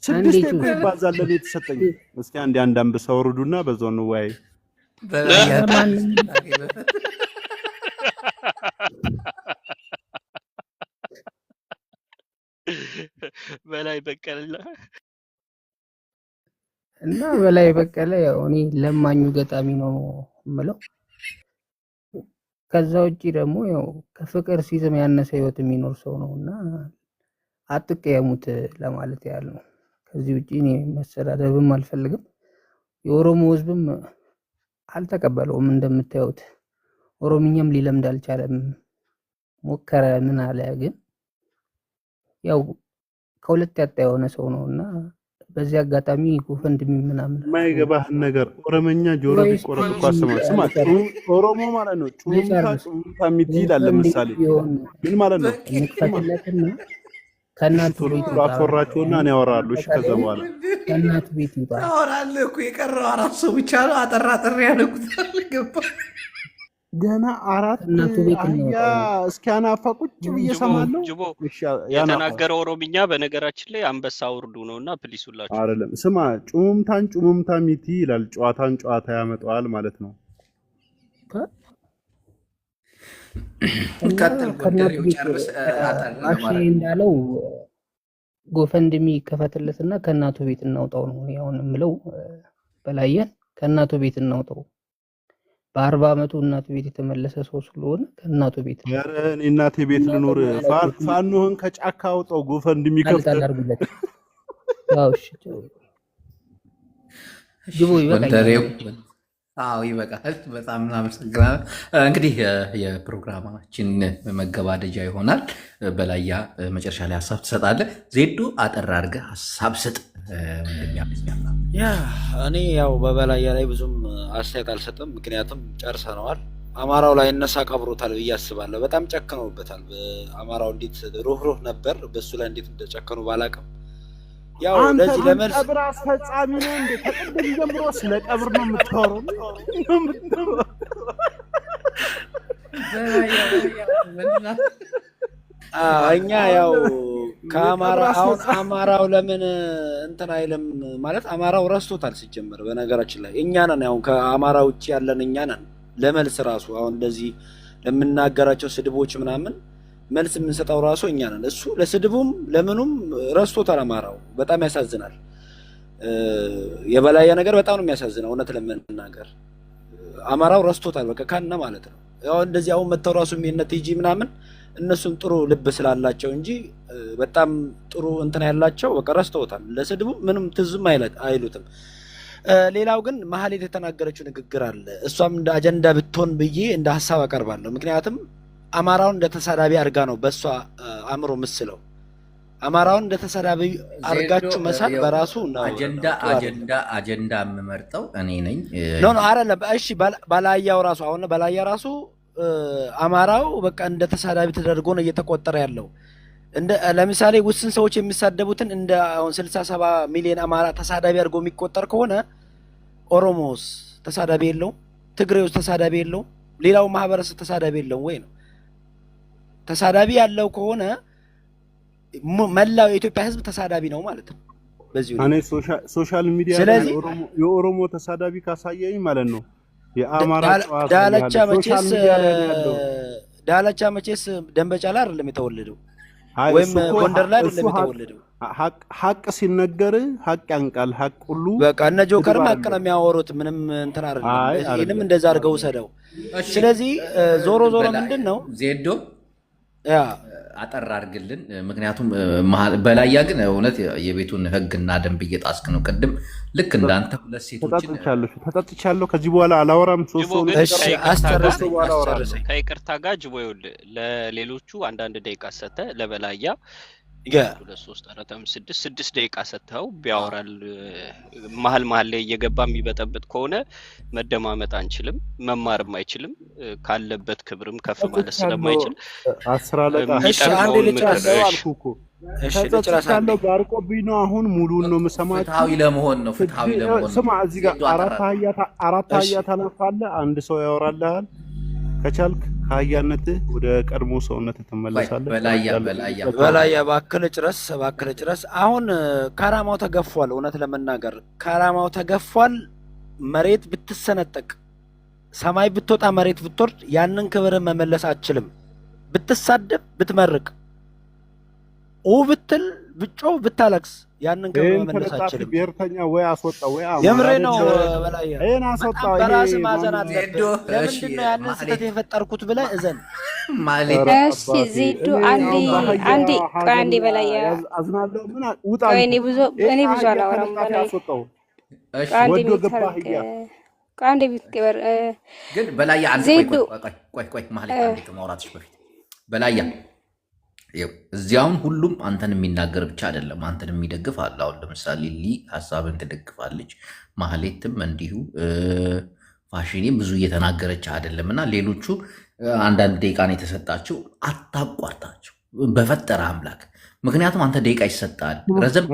[SPEAKER 2] 6 እኮ ይባዛል ለኔ የተሰጠኝ። እስኪ አንድ አንበሳ ወርዱና በዛው ነው ወይ
[SPEAKER 1] በላይ በቀለ
[SPEAKER 6] እና በላይ በቀለ ያው እኔ ለማኙ ገጣሚ ነው የምለው። ከዛ ውጪ ደግሞ ያው ከፍቅር ሲዝም ያነሰ ህይወት የሚኖር ሰው ነውና አትቀየሙት ለማለት ያህል ነው። ከዚህ ውጪ እኔ መሰዳደብም አልፈልግም። የኦሮሞ ህዝብም አልተቀበለውም። እንደምታዩት ኦሮምኛም ሊለምድ አልቻለም። ሞከረ ምን አለ፣ ግን ያው ከሁለት ያጣ የሆነ ሰው ነውና በዚህ አጋጣሚ ጎፈንድሚ ምናምን
[SPEAKER 2] የማይገባህን ነገር ኦሮምኛ ጆሮ ቢቆረጥ እኮ ስማ ኦሮሞ ማለት ነው ጩምታ ሚትይል አለ። ለምሳሌ ምን ማለት ነው?
[SPEAKER 6] እንፈትለትና ከናቱ ቤት
[SPEAKER 2] አፈራቸውና እኔ ያወራሉ። እሺ ከዛ በኋላ
[SPEAKER 6] ከናቱ ቤት ይባል
[SPEAKER 3] አወራለሁ እኮ የቀረው 4 ሰው ብቻ ነው። አጠራጥሬ ያለቁታል ገባ
[SPEAKER 2] ገና 4 አህያ እስኪያናፋ ቁጭ ብዬ እሰማለሁ።
[SPEAKER 1] የተናገረው ኦሮምኛ በነገራችን ላይ አንበሳ ውርዱ ነውና ፕሊስ ሁላችሁ
[SPEAKER 2] አይደለም። ስማ ጩምታ ሚቲ ይላል። ጨዋታን ጨዋታ ያመጣዋል ማለት ነው።
[SPEAKER 6] እንዳለው ጎፈንድሚ ከፈትለትና ከናቱ ቤት እናውጣው ነው ያውን የምለው። በላየን ከናቱ ቤት እናውጣው። በ40 ዓመቱ እናቱ ቤት የተመለሰ ሰው ስለሆነ ከናቱ ቤት ነው።
[SPEAKER 2] ኧረ እኔ እናቴ ቤት ልኖር። ፋኖህን ከጫካ አውጣው። ጎፈንድሚ ከፍተህ
[SPEAKER 6] አድርጉለት። ያው እሺ ጅቦ ይበቃል።
[SPEAKER 3] አዎ ይበቃል። በጣም እናመሰግናለን። እንግዲህ የፕሮግራማችን መገባደጃ ይሆናል። በላያ መጨረሻ ላይ ሀሳብ ትሰጣለህ። ዜዱ አጠር አድርገህ ሀሳብ ስጥ።
[SPEAKER 5] ያ እኔ ያው በበላያ ላይ ብዙም አስተያየት አልሰጥም፣ ምክንያቱም ጨርሰነዋል። አማራው ላይ እነሳ ቀብሮታል ብዬ አስባለሁ። በጣም ጨክነውበታል። አማራው እንዴት ሩህሩህ ነበር፣ በሱ ላይ እንዴት እንደጨከኑ ባላቅም ያው ለዚህ ለመልስ
[SPEAKER 2] ቀብር አስፈጻሚ ነው እንዴ? ከቅድም ጀምሮ ስለ ቀብር ነው የምታወራው?
[SPEAKER 5] እኛ ያው አማራው ለምን እንትን አይልም ማለት አማራው ረስቶታል ሲጀመር። በነገራችን ላይ እኛ ነን ያው ከአማራ ውጭ ያለን እኛ ነን ለመልስ ራሱ አሁን እንደዚህ ለምናገራቸው ስድቦች ምናምን መልስ የምንሰጠው ራሱ እኛ ነን። እሱ ለስድቡም ለምኑም ረስቶታል አማራው። በጣም ያሳዝናል። የበላያ ነገር በጣም ነው የሚያሳዝነው። እውነት ለመናገር አማራው ረስቶታል በቃ ካነ ማለት ነው። ያው እንደዚህ አሁን መተው ራሱ የሚነት ቲጂ ምናምን እነሱም ጥሩ ልብ ስላላቸው እንጂ በጣም ጥሩ እንትን ያላቸው በቃ ረስተውታል። ለስድቡ ምንም ትዝም አይሉትም። ሌላው ግን መሀሌት የተናገረችው ንግግር አለ። እሷም እንደ አጀንዳ ብትሆን ብዬ እንደ ሀሳብ አቀርባለሁ። ምክንያቱም አማራውን እንደ ተሳዳቢ አድርጋ ነው በእሷ አእምሮ ምስለው። አማራውን እንደ ተሳዳቢ አድርጋችሁ መሳል በራሱ ነው
[SPEAKER 3] አጀንዳ የምመርጠው እኔ ነኝ።
[SPEAKER 5] ኖ አይደለም። እሺ ባላያው ራሱ አሁን ባላያ ራሱ አማራው በቃ እንደ ተሳዳቢ ተደርጎ ነው እየተቆጠረ ያለው። እንደ ለምሳሌ ውስን ሰዎች የሚሳደቡትን እንደ አሁን 67 ሚሊዮን አማራ ተሳዳቢ አድርጎ የሚቆጠር ከሆነ ኦሮሞስ ተሳዳቢ የለው? ትግሬውስ ተሳዳቢ የለው? ሌላው ማህበረሰብ ተሳዳቢ የለው ወይ ነው? ተሳዳቢ ያለው ከሆነ መላው የኢትዮጵያ ህዝብ ተሳዳቢ ነው ማለት ነው። በዚህ
[SPEAKER 2] እኔ ሶሻል ሚዲያ ላይ የኦሮሞ ተሳዳቢ ካሳየኝ ማለት ነው የአማራ ዳለቻ መቼስ ደንበጫ ላይ አይደለም የተወለደው ወይም ጎንደር ላይ አይደለም የተወለደው። ሀቅ ሲነገር ሀቅ ያንቃል። ሀቅ ሁሉ
[SPEAKER 5] በቃ እነ ጆከርም ሀቅ ነው የሚያወሩት። ምንም እንትን አይደለም። ይሄንም እንደዛ አድርገው ሰደው። ስለዚህ ዞሮ ምንድነው
[SPEAKER 3] ዜዶ አጠር አድርግልን። ምክንያቱም በላያ ግን እውነት የቤቱን ህግና ደንብ እየጣስክ ነው። ቅድም ልክ እንዳንተ ሁለት ሴቶችን
[SPEAKER 2] ተጠጥቻለሁ። ከዚህ በኋላ አላወራም።
[SPEAKER 1] ከይቅርታ ጋር ጅቦ ይኸውልህ ለሌሎቹ አንዳንድ ደቂቃ ሰተህ ለበላያ 2-3-4-5-6 ደቂቃ ሰተው ቢያወራል መሀል ላይ እየገባ የሚበጠብጥ ከሆነ መደማመጥ አንችልም፣ መማርም አይችልም። ካለበት ክብርም ከፍ ማለት ስለማይችል
[SPEAKER 2] 10 አለቃ አንዴ ልጨርሰው አልኩ እሺ ልጨርሳለሁ። ባርቆብኝ ነው አሁን ሙሉን ነው የምሰማው።
[SPEAKER 3] ፍትሃዊ ለመሆን ነው።
[SPEAKER 2] ስማ እዚህ ጋር አራት አህያ ታላፋለህ፣ አንድ ሰው ያወራልሃል። ከቻልክ ከአህያነትህ ወደ ቀድሞ ሰውነትህ ትመለሳለህ።
[SPEAKER 5] በላያ ባክል ጭረስ። አሁን ካራማው ተገፏል። እውነት ለመናገር ካራማው ተገፏል። መሬት ብትሰነጠቅ ሰማይ ብትወጣ መሬት ብትወርድ ያንን ክብር መመለስ አትችልም። ብትሳደብ ብትመርቅ ብትል ብጮህ ብታለቅስ ያንን ክብር መመለስ አትችልም።
[SPEAKER 2] ብሔርተኛ ወይ አስወጣ ወይ
[SPEAKER 5] የምሬ ነው። በላያ
[SPEAKER 2] እኔ አስወጣ
[SPEAKER 5] በራስ ማዘን አለበት። ለምንድን ነው ያንን ስህተት የፈጠርኩት ብለህ እዘን
[SPEAKER 3] ማለት።
[SPEAKER 8] እሺ ዜዶ አንዴ በላያ
[SPEAKER 2] አዝናለሁ። ምን ውጣ።
[SPEAKER 8] እኔ ብዙ አላወራም። በላያ
[SPEAKER 2] ወዶ ገባህ ያ
[SPEAKER 8] ቃንዴ ቢትቀበር
[SPEAKER 3] ግን በላያ አንድ ቆይ ማለት አንዴ ከማውራትሽ በፊት በላያ እዚያውን ሁሉም አንተን የሚናገር ብቻ አይደለም፣ አንተን የሚደግፍ አለ። አሁን ለምሳሌ ሀሳብን ትደግፋለች፣ ማህሌትም እንዲሁ፣ ፋሽኔም ብዙ እየተናገረች አይደለም። እና ሌሎቹ አንዳንድ ደቂቃን የተሰጣቸው አታቋርጣቸው በፈጠረ አምላክ። ምክንያቱም አንተ ደቂቃ ይሰጣል ረዘም።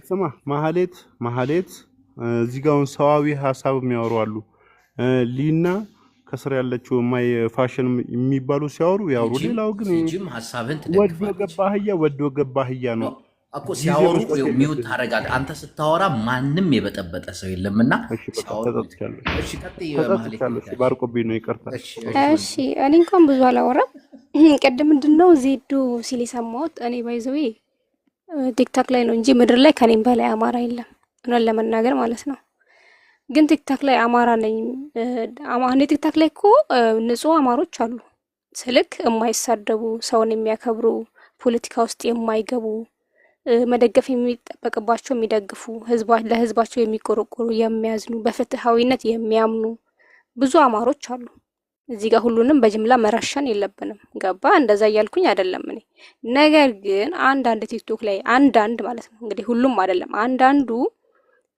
[SPEAKER 2] ስማ ማህሌት እዚህ ጋር ሰዋዊ ሀሳብ የሚያወሩ አሉ። ሊና ከስር ያለችው ማይ ፋሽን የሚባሉ ሲያወሩ ያወሩ። ሌላው ግን
[SPEAKER 3] ሀሳብን
[SPEAKER 2] ወዶ ገባህያ ነው
[SPEAKER 3] እኮ ሲያወሩ ሚውት ታደርጋለህ። አንተ ስታወራ ማንም የበጠበጠ ሰው የለምና
[SPEAKER 2] ባርቆብኝ ነው ይቅርታ።
[SPEAKER 8] እሺ እኔ እንኳን ብዙ አላወራም። ቅድም ምንድነው ዜዶ ሲል የሰማሁት እኔ ባይዘዌ ቲክታክ ላይ ነው እንጂ ምድር ላይ ከኔም በላይ አማራ የለም እውነት ለመናገር ማለት ነው። ግን ቲክታክ ላይ አማራ ነኝ እኔ ቲክታክ ላይ እኮ ንጹህ አማሮች አሉ ስልክ የማይሳደቡ ሰውን የሚያከብሩ ፖለቲካ ውስጥ የማይገቡ መደገፍ የሚጠበቅባቸው የሚደግፉ ለህዝባቸው የሚቆረቆሩ የሚያዝኑ በፍትሃዊነት የሚያምኑ ብዙ አማሮች አሉ። እዚህ ጋር ሁሉንም በጅምላ መረሸን የለብንም። ገባ? እንደዛ እያልኩኝ አይደለም እኔ። ነገር ግን አንዳንድ ቲክቶክ ላይ አንዳንድ ማለት ነው እንግዲህ ሁሉም አይደለም፣ አንዳንዱ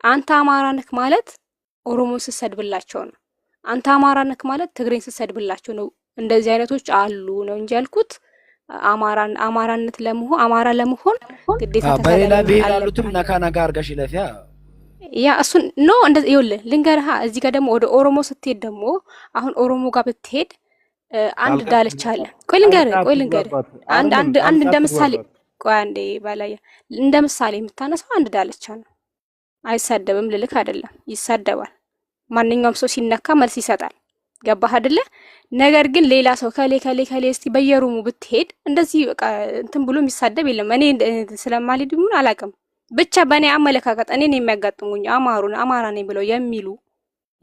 [SPEAKER 8] አንተ አማራ ነህ ማለት ኦሮሞ ስሰድብላቸው ነው፣ አንተ አማራ ነህ ማለት ትግሬን ስሰድብላቸው ነው። እንደዚህ አይነቶች አሉ ነው እንጂ ያልኩት አማራነት ለመሆን አማራ ለመሆን ግዴታ
[SPEAKER 5] በሌላ ብሄር ያሉትም ነካ አርጋሽ ለፊያ
[SPEAKER 8] ያ እሱን ኖ እንደዚህ ይኸውልህ ልንገርህ። እዚህ ጋር ደግሞ ወደ ኦሮሞ ስትሄድ ደግሞ አሁን ኦሮሞ ጋር ብትሄድ አንድ ዳለቻ አለ። ቆይ ልንገርህ አንድ እንደምሳሌ አንዴ ባላያ እንደምሳሌ የምታነሳው አንድ ዳለቻ ነው። አይሳደብም ልልክ አይደለም፣ ይሳደባል። ማንኛውም ሰው ሲነካ መልስ ይሰጣል። ገባህ አይደለ? ነገር ግን ሌላ ሰው ከሌ እስቲ በየሩሙ ብትሄድ እንደዚህ በቃ እንትን ብሎ የሚሳደብ የለም። እኔ ስለማልሄድ ምን አላውቅም፣ ብቻ በእኔ አመለካከት እኔን የሚያጋጥሙኝ አማራ ነኝ ብለው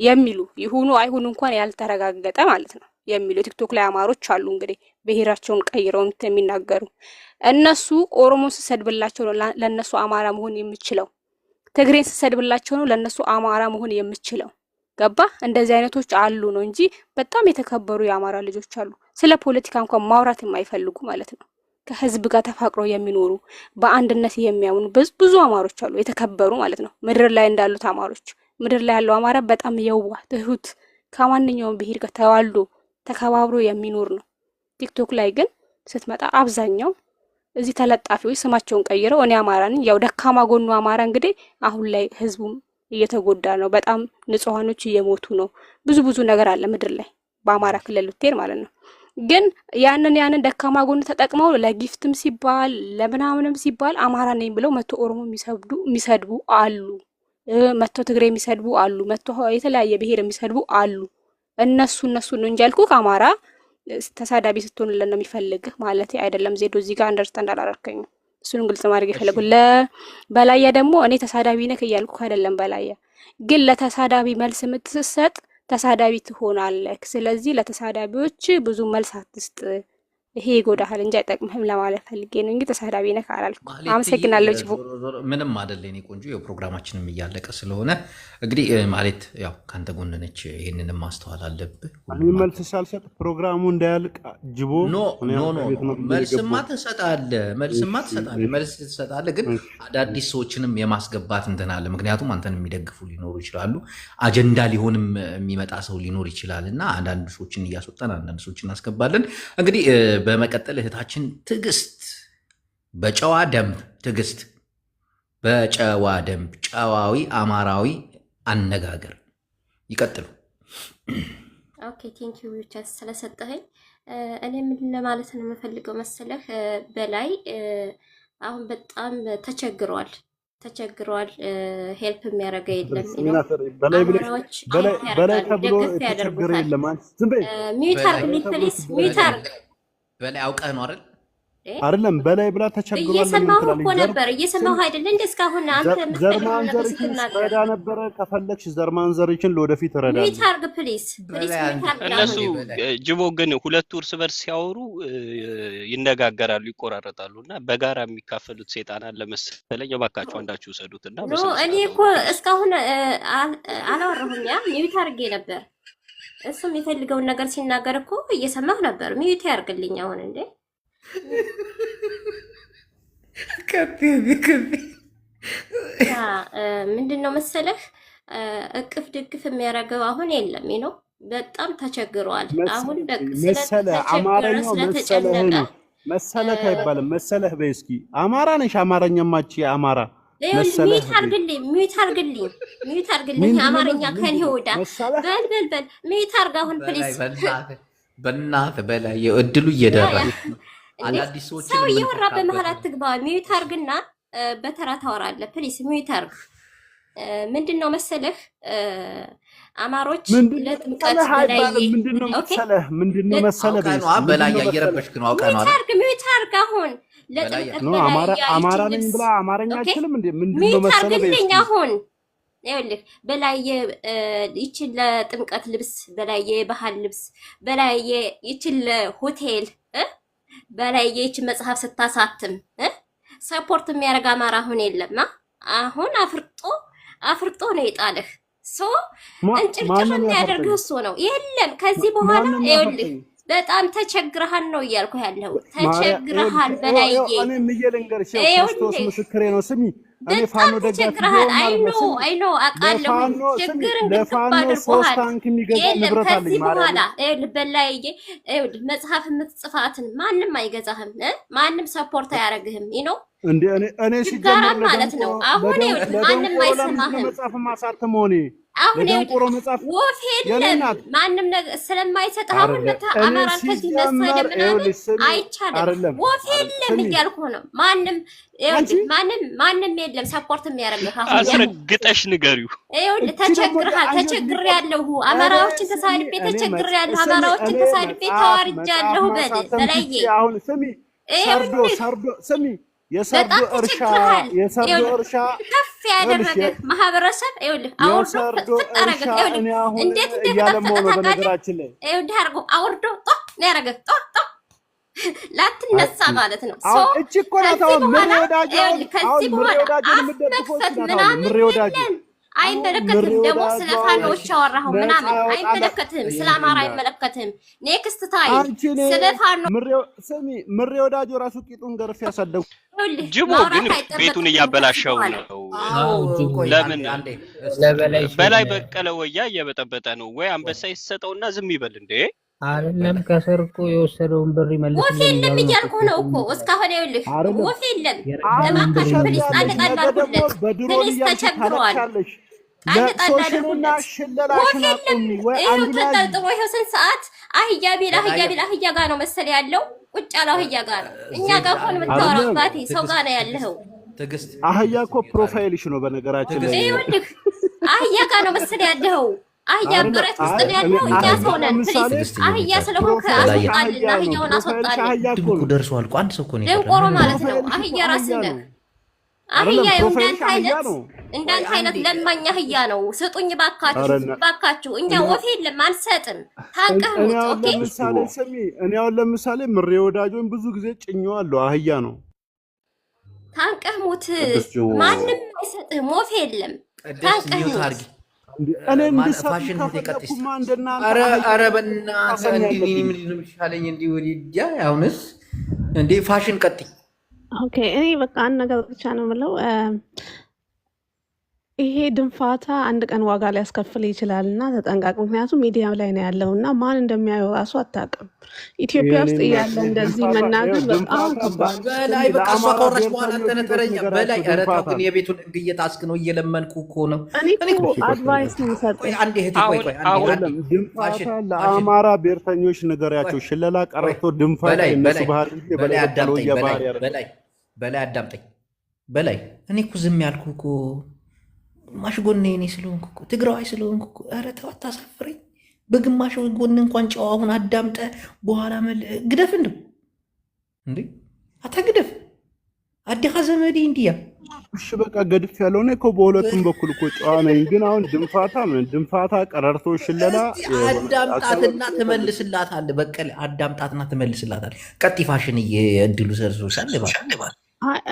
[SPEAKER 8] የሚሉ ይሁኑ አይሁኑ እንኳን ያልተረጋገጠ ማለት ነው የሚሉ ቲክቶክ ላይ አማሮች አሉ። እንግዲህ ብሔራቸውን ቀይረው የሚናገሩ እነሱ ኦሮሞ ስሰድብላቸው ነው ለነሱ አማራ መሆን የምችለው፣ ትግሬን ስሰድብላቸው ነው ለነሱ አማራ መሆን የምችለው። ገባ? እንደዚህ አይነቶች አሉ ነው እንጂ በጣም የተከበሩ የአማራ ልጆች አሉ። ስለ ፖለቲካ እንኳን ማውራት የማይፈልጉ ማለት ነው። ከህዝብ ጋር ተፋቅረው የሚኖሩ በአንድነት የሚያምኑ ብዙ አማሮች አሉ፣ የተከበሩ ማለት ነው። ምድር ላይ እንዳሉት አማሮች ምድር ላይ ያለው አማራ በጣም የዋህ ትሁት፣ ከማንኛውም ብሄር ጋር ተዋልዶ ተከባብሮ የሚኖር ነው። ቲክቶክ ላይ ግን ስትመጣ አብዛኛው እዚህ ተለጣፊዎች ስማቸውን ቀይረው እኔ አማራ ነኝ፣ ያው ደካማ ጎኑ አማራ እንግዲህ አሁን ላይ ህዝቡም እየተጎዳ ነው። በጣም ንጹሃኖች እየሞቱ ነው። ብዙ ነገር አለ ምድር ላይ በአማራ ክልል ብትሄድ ማለት ነው። ግን ያንን ደካማ ጎን ተጠቅመው ለጊፍትም ሲባል ለምናምንም ሲባል አማራ ነኝ ብለው መቶ ኦሮሞ የሚሰድቡ አሉ፣ መቶ ትግሬ የሚሰድቡ አሉ፣ መቶ የተለያየ ብሄር የሚሰድቡ አሉ። እነሱ ነው እንጂ ያልኩህ አማራ ተሳዳቢ ስትሆንልን ነው የሚፈልግ ማለት አይደለም። ዜዶ እዚህ ጋር አንደርስታንድ አላደረከኝም። እሱን ግልጽ ማድረግ ይፈልጉ። ለበላያ ደግሞ እኔ ተሳዳቢ ነህ እያልኩህ አይደለም። በላያ ግን ለተሳዳቢ መልስ የምትሰጥ ተሳዳቢ ትሆናለህ። ስለዚህ ለተሳዳቢዎች ብዙ መልስ አትስጥ። ይሄ ይጎዳሃል እንጂ አይጠቅምህም ለማለት ፈልጌ ነው እንጂ ተሳዳቢ ነህ አላልኩም። አመሰግናለሁ። ጅቦ
[SPEAKER 3] ምንም አይደለ። እኔ ቆንጆ የፕሮግራማችንም እያለቀ ስለሆነ እንግዲህ ማለት ያው ካንተ ጎን ነች። ይሄንንም ማስተዋል አለብህ።
[SPEAKER 2] እኔ መልስ ሳልሰጥ ፕሮግራሙ እንዳያልቅ ጅቦ
[SPEAKER 3] ኖ መልስማ ትሰጣለህ፣ መልስ ትሰጣለህ። ግን አዳዲስ ሰዎችንም የማስገባት እንትን አለ። ምክንያቱም አንተን የሚደግፉ ሊኖሩ ይችላሉ፣ አጀንዳ ሊሆንም የሚመጣ ሰው ሊኖር ይችላል። እና አንዳንድ ሰዎችን እያስወጣን አንዳንድ ሰዎችን እናስገባለን። እንግዲህ በመቀጠል እህታችን ትዕግስት በጨዋ ደንብ ትዕግስት በጨዋ ደንብ ጨዋዊ አማራዊ አነጋገር ይቀጥሉ።
[SPEAKER 4] ኦኬ ቴንክ ዩ ብቻ ስለሰጠኸኝ። እኔ ምን ለማለት ነው የምፈልገው መሰለህ፣ በላይ አሁን በጣም ተቸግሯል። ሄልፕ የሚያደርገው የለም ነው አማራዎች
[SPEAKER 2] በላይ ተብሎ ተቸግረ የለም።
[SPEAKER 4] ሚዩት አርግልኝ ፕሊዝ፣ ሚዩት አርግ።
[SPEAKER 3] በላይ አውቀህ ነው
[SPEAKER 2] አይደለም በላይ ብላ ተቸግሯል።
[SPEAKER 4] እየሰማሁ እኮ ነበር፣ እየሰማሁ አይደል እንዴ? እስካሁን አንተ
[SPEAKER 2] ዘርማን ዘርችን ረዳ ነበር። ከፈለግሽ ዘርማን ዘርችን ለወደፊት ረዳ።
[SPEAKER 4] ሚዩት አርግ ፕሊዝ።
[SPEAKER 1] እነሱ ጅቦ ግን ሁለቱ እርስ በርስ ሲያወሩ ይነጋገራሉ፣ ይቆራረጣሉ እና በጋራ የሚካፈሉት ሰይጣን አለ መሰለኝ። እባካችሁ አንዳችሁ ውሰዱትና
[SPEAKER 4] እኔ እኮ እስካሁን አላወራሁም። ያ ሚዩት አርጌ ነበር። እሱም የሚፈልገውን ነገር ሲናገር እኮ እየሰማሁ ነበር። ሚዩት ያርግልኝ አሁን እንዴ። ምንድነው መሰለህ እቅፍ ድግፍ የሚያደርገው አሁን የለም ነው። በጣም ተቸግሯል። አሁን
[SPEAKER 2] መሰለህ አማርኛው መሰለህ አይባልም። መሰለህ በይ እስኪ አማራ ነሽ። አማርኛማች አማራ
[SPEAKER 4] ሚዩት አርግልኝ። አማርኛ ከኔ ወዳ በል ሚዩት አርግ አሁን ፕሊዝ።
[SPEAKER 3] በእናትህ በላይ እድሉ እየደራ አዳዲስ ሰዎች
[SPEAKER 4] ሰው እየወራ በመሀል አትግባ። ሚዩት አርግና በተራ ታወራለህ ፕሊዝ። ሚዩት አርግ። ምንድነው መሰለህ አማሮች ለጥምቀት
[SPEAKER 2] ምንድነው መሰለህ
[SPEAKER 3] በላይ እየረበሽክ ነው። አውቀህ ነው አይደል?
[SPEAKER 4] ሚዩት አርግ አሁን
[SPEAKER 2] አማራ ነኝ ብላ አማርኛ አይችልም እንዴ? ምንድነው መሰለህ
[SPEAKER 4] አሁን ይኸውልህ በላየ ይችል ለጥምቀት ልብስ በላየ ባህል ልብስ በላየ ይችል ሆቴል በላየ ይችል መጽሐፍ ስታሳትም ሰፖርት የሚያደርግ አማራ አሁን የለም። አሁን አፍርጦ ነው የጣለህ። ሶ እንጭርጭር የሚያደርግህ እሱ ነው። የለም ከዚህ በኋላ ይኸውልህ በጣም ተቸግረሃል ነው እያልኩ ያለው። ተቸግረሃል በላየ
[SPEAKER 2] እኔም እየልንገርሽ ክርስቶስ ምስክሬ ነው። ስሚ እኔ ፋኖ ደጋፊ
[SPEAKER 4] አይኖ አቃለሁ። ችግርን ግጥባድ
[SPEAKER 2] ሶስት ታንክ የሚገዛ ንብረት አለኝ
[SPEAKER 4] ከዚህ በኋላ በላየ መጽሐፍ የምትጽፋትን ማንም አይገዛህም፣ ማንም ሰፖርት አያደርግህም ነው
[SPEAKER 2] እንዴ? እኔ ሲጀምር
[SPEAKER 4] ማለት ነው። አሁን ማንም አይሰማህም።
[SPEAKER 2] መጽሐፍ ማሳተም ሆኔ
[SPEAKER 4] አሁን ወፍ የለም ማንም ነገር ስለማይሰጥህ አሁን አማራን ከዚህ መሰደብ ምናምን አይቻልም። ወፍ የለም እያልኩ ነው። ማንም የለም ሰፖርት የሚያደርግህ። አሁን
[SPEAKER 1] አስረግጠሽ ንገሪው።
[SPEAKER 4] ይኸውልህ ተቸግሬያለሁ፣ አማራዎችን ተሳድቤ ተቸግሬያለሁ፣ አማራዎችን ተሳድቤ ተዋርጃለሁ። በላየ
[SPEAKER 2] አሁን ሰርዶ ስሚ የሰርዶ እርሻ
[SPEAKER 4] ከፍ ያደረገ ማህበረሰብ ይኸውልህ አውርዶ ፍጥረገ ይኸውልህ እንዴት
[SPEAKER 2] ያለመው ነው። በነገራችን ላይ
[SPEAKER 4] ይኸውልህ አርጎ አውርዶ ነው ያረገ ላትነሳ ማለት ነው።
[SPEAKER 2] እቺ እኮ ናት አሁን ምሬ ወዳጅ
[SPEAKER 4] ከዚህ በኋላ አፍመክፈት ምናምን የለም። አይመለከትም። ደግሞ ስለ ፋኖች ያወራው ምናምን አይመለከትም። ስለ አማራ አይመለከትም። ኔክስት ታይም ስለ ፋኖ
[SPEAKER 2] ምሬ ወዳጆ ራሱ ቂጡን ገርፍ ያሳደጉ
[SPEAKER 1] ጅቦ ግን ቤቱን እያበላሸው ነው። ለምን በላይ በቀለ ወያ እየበጠበጠ ነው ወይ? አንበሳ ይሰጠውና ዝም ይበል እንዴ?
[SPEAKER 6] አይደለም ከስር እኮ የወሰደውን ብር ይመልስ።
[SPEAKER 4] ወፍ የለም እያልኩ ነው እኮ እስካሁን። ይኸውልህ ወፍ የለም። ለማካሽ ፕሊስ አንድ ቃል አድርጉለት። ፕሊስ ተቸግሯል። አንድ ቃል አድርጉለት። ወፍ የለም። ይኸው ተንጠልጥሎ ይኸው ስንት ሰዓት አህያ ቢል አህያ ጋር ነው መሰል ያለው። ቁጭ ያለው አህያ ጋር ነው። እኛ ጋር ሆነ የምታወራው ባቲ ሰው ጋር ነው ያለው።
[SPEAKER 2] አህያ እኮ ፕሮፋይልሽ ነው በነገራችን ላይ።
[SPEAKER 4] ይኸውልህ አህያ ጋር ነው መሰል ያለው። አህያ ብረት ውስጥ ነው ያለው። እኛ ሰው ነን። ፕሊስ አህያ ስለሆንክ አስወጣልና አህያውን አስወጣልን።
[SPEAKER 3] ድምቁ ደርሷል። አንድ ሰው እኮ ነው
[SPEAKER 4] ደንቆሮ ማለት ነው። አህያ ራስህ ነህ። አህያ እንዳንተ አይነት ለማኝ አህያ ነው። ስጡኝ ባካችሁ። እኛ ወፍ የለም አንሰጥም። ታንቀህ ሙት። ኦኬ
[SPEAKER 2] ለምሳሌ ስሚ፣ እኔ አሁን ለምሳሌ ምሬ ወዳጆን ብዙ ጊዜ ጭኘዋለሁ። አህያ ነው።
[SPEAKER 4] ታንቀህ ሙት። ማንም አይሰጥህም። ወፍ የለም። ታንቀህ ሙት።
[SPEAKER 2] እኔ እንድፋሽን ተቀጥኩማ እንደና
[SPEAKER 3] አረ በእናትህ እንዴ ምን ይሻለኝ እንዴ ወዲያ አሁንስ እንዴ ፋሽን ቀጥይ።
[SPEAKER 9] ኦኬ እኔ በቃ አንድ ነገር ብቻ ነው የምለው። ይሄ ድንፋታ አንድ ቀን ዋጋ ሊያስከፍል ይችላልና ተጠንቀቅ። ምክንያቱም ሚዲያ ላይ ነው ያለውና ማን እንደሚያየው ራሱ አታውቅም። ኢትዮጵያ ውስጥ እያለ እንደዚህ መናገር በጣም ከባድ።
[SPEAKER 3] በላይ በቃ እሷ ካወራች በኋላ አንተ ነህ ተረኛ። በላይ ኧረ ተው ግን የቤቱን ህግ እየጣስክ ነው። እየለመንኩ እኮ ነው።
[SPEAKER 9] እኔ እኮ አድቫይስ የምሰጠው
[SPEAKER 3] አንዴ እህቴ ቆይ
[SPEAKER 2] ድንፋታ ለአማራ ብሔርተኞች ነገራቸው። ሽለላ ቀረቶ ድንፋታ እነሱ ባህል
[SPEAKER 3] በላይ አዳምጠኝ። በላይ አዳምጠኝ። በላይ እኔ እኮ ዝም ያልኩ እኮ ግማሽ ጎኔ እኔ ስለሆንኩ እኮ ትግራዋይ ስለሆንኩ እኮ። ኧረ ተው አታሳፍረኝ። በግማሽ ጎን እንኳን ጨዋውን አዳምጠ በኋላ ግደፍ እንዴ አታግደፍ። አዲኻ ዘመዴ እንዲያ
[SPEAKER 2] እሺ በቃ ገድፍ ያለው ነው እኮ በሁለቱም በኩል እኮ ጨዋ ነኝ። ግን አሁን ድንፋታ ቀረርቶ ሽለላ
[SPEAKER 3] አዳምጣትና ትመልስላታል። በቀል አዳምጣትና ትመልስላታል። ቀጥ ፋሽን እድሉ ሰርሶሻል።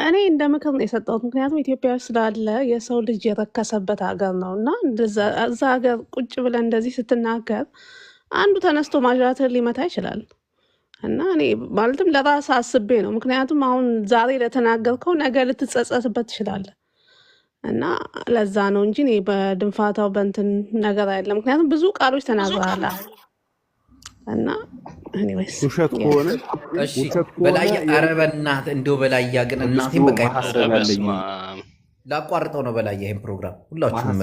[SPEAKER 9] እኔ እንደ ምክር ነው የሰጠሁት። ምክንያቱም ኢትዮጵያ ውስጥ ስላለ የሰው ልጅ የረከሰበት ሀገር ነው እና እዛ ሀገር ቁጭ ብለን እንደዚህ ስትናገር አንዱ ተነስቶ ማጅራትን ሊመታ ይችላል እና እኔ ማለትም ለራስ አስቤ ነው። ምክንያቱም አሁን ዛሬ ለተናገርከው ነገ ልትጸጸትበት ትችላለህ እና ለዛ ነው እንጂ እኔ በድንፋታው በእንትን ነገር አይደለም። ምክንያቱም ብዙ ቃሎች ተናግረሃል እና ኤኒዌይስ
[SPEAKER 2] ውሸት ከሆነ
[SPEAKER 3] እሺ በላይ ኧረ በእናትህ እንደው በላያ ግን እናቴን በቃ ላቋርጠው ነው በላይ ይሄን ፕሮግራም ሁላችሁም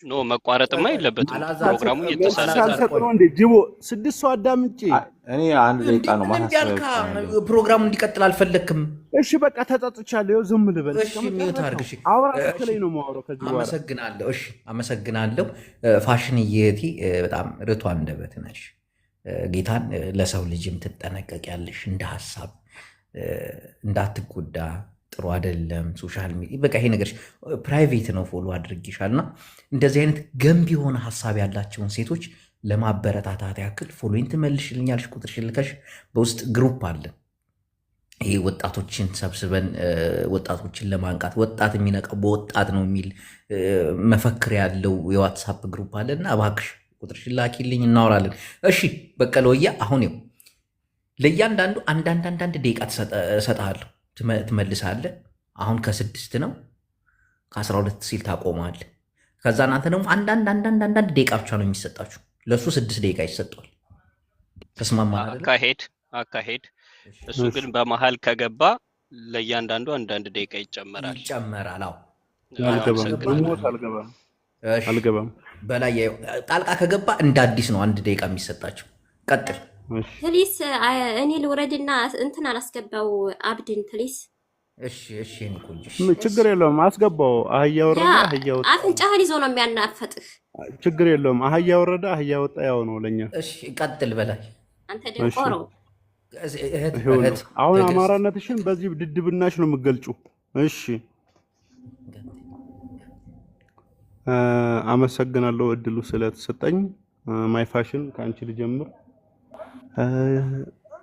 [SPEAKER 1] ኖ መቋረጥማ የለበትም። ፕሮግራሙ እየተሰራጨ
[SPEAKER 2] ነው እንዴ ጅቦ 6 ሰው አዳምጪ።
[SPEAKER 10] እኔ አንድ ደቂቃ ነው ማሳሰብ።
[SPEAKER 3] ፕሮግራሙ እንዲቀጥል አልፈለክም።
[SPEAKER 2] እሺ በቃ ተጣጥቻለሁ። ዝም ልበል።
[SPEAKER 3] እሺ ሚውት አድርግ። እሺ
[SPEAKER 2] አውራ ከላይ ነው ማውራው ከዚህ በኋላ።
[SPEAKER 3] አመሰግናለሁ። እሺ አመሰግናለሁ። ፋሽን ይሄቲ በጣም ርቷ እንደበት ነሽ። ጌታን ለሰው ልጅም ትጠነቀቂያለሽ። እንደ ሐሳብ እንዳትጎዳ ጥሩ አይደለም። ሶሻል ሚዲያ በቃ ይሄ ነገር ፕራይቬት ነው። ፎሎ አድርጌሻልና እንደዚህ አይነት ገንቢ የሆነ ሐሳብ ያላቸውን ሴቶች ለማበረታታት ያክል ፎሎይን ትመልሽልኛለሽ። ቁጥርሽን ልከሽ በውስጥ ግሩፕ አለን። ይሄ ወጣቶችን ሰብስበን ወጣቶችን ለማንቃት ወጣት የሚነቃው በወጣት ነው የሚል መፈክር ያለው የዋትሳፕ ግሩፕ አለና እባክሽ ቁጥርሽን ላኪልኝ እናወራለን። እሺ በቀለ ወያ አሁን ይኸው ለእያንዳንዱ አንዳንድ ደቂቃ እሰጥሃለሁ፣ ትመልሳለህ። አሁን ከ6 ነው ከ12 ሲል ታቆማለህ። ከዛ እናንተ ደግሞ አንዳንድ ደቂቃ ብቻ ነው የሚሰጣችሁ። ለእሱ 6 ደቂቃ ይሰጠዋል። ተስማማ?
[SPEAKER 1] አካሄድ እሱ ግን በመሀል ከገባ ለእያንዳንዱ አንዳንድ ደቂቃ ይጨመራል።
[SPEAKER 3] አዎ
[SPEAKER 2] አልገባም።
[SPEAKER 3] በላይ ጣልቃ ከገባ እንደ አዲስ ነው 1 ደቂቃ የሚሰጣቸው። ቀጥል
[SPEAKER 4] ፕሊስ። እኔ ልውረድና እንትን አላስገባው አብድን ፕሊስ።
[SPEAKER 3] እሺ
[SPEAKER 2] ችግር የለውም አስገባው። አህያ ወረደ አህያ ወጣ።
[SPEAKER 4] አፍንጫህን ይዞ ነው የሚያናፈጥህ።
[SPEAKER 2] ችግር የለውም አህያ ወረደ አህያ ወጣ። ያው ነው ለኛ።
[SPEAKER 3] እሺ ቀጥል በላይ።
[SPEAKER 4] አንተ ደንቆሮ
[SPEAKER 2] አሁን አማራነትሽን በዚህ ድድብናሽ ነው የምትገልጪው። እሺ አመሰግናለሁ እድሉ ስለተሰጠኝ። ማይ ፋሽን ከአንቺ ልጀምር።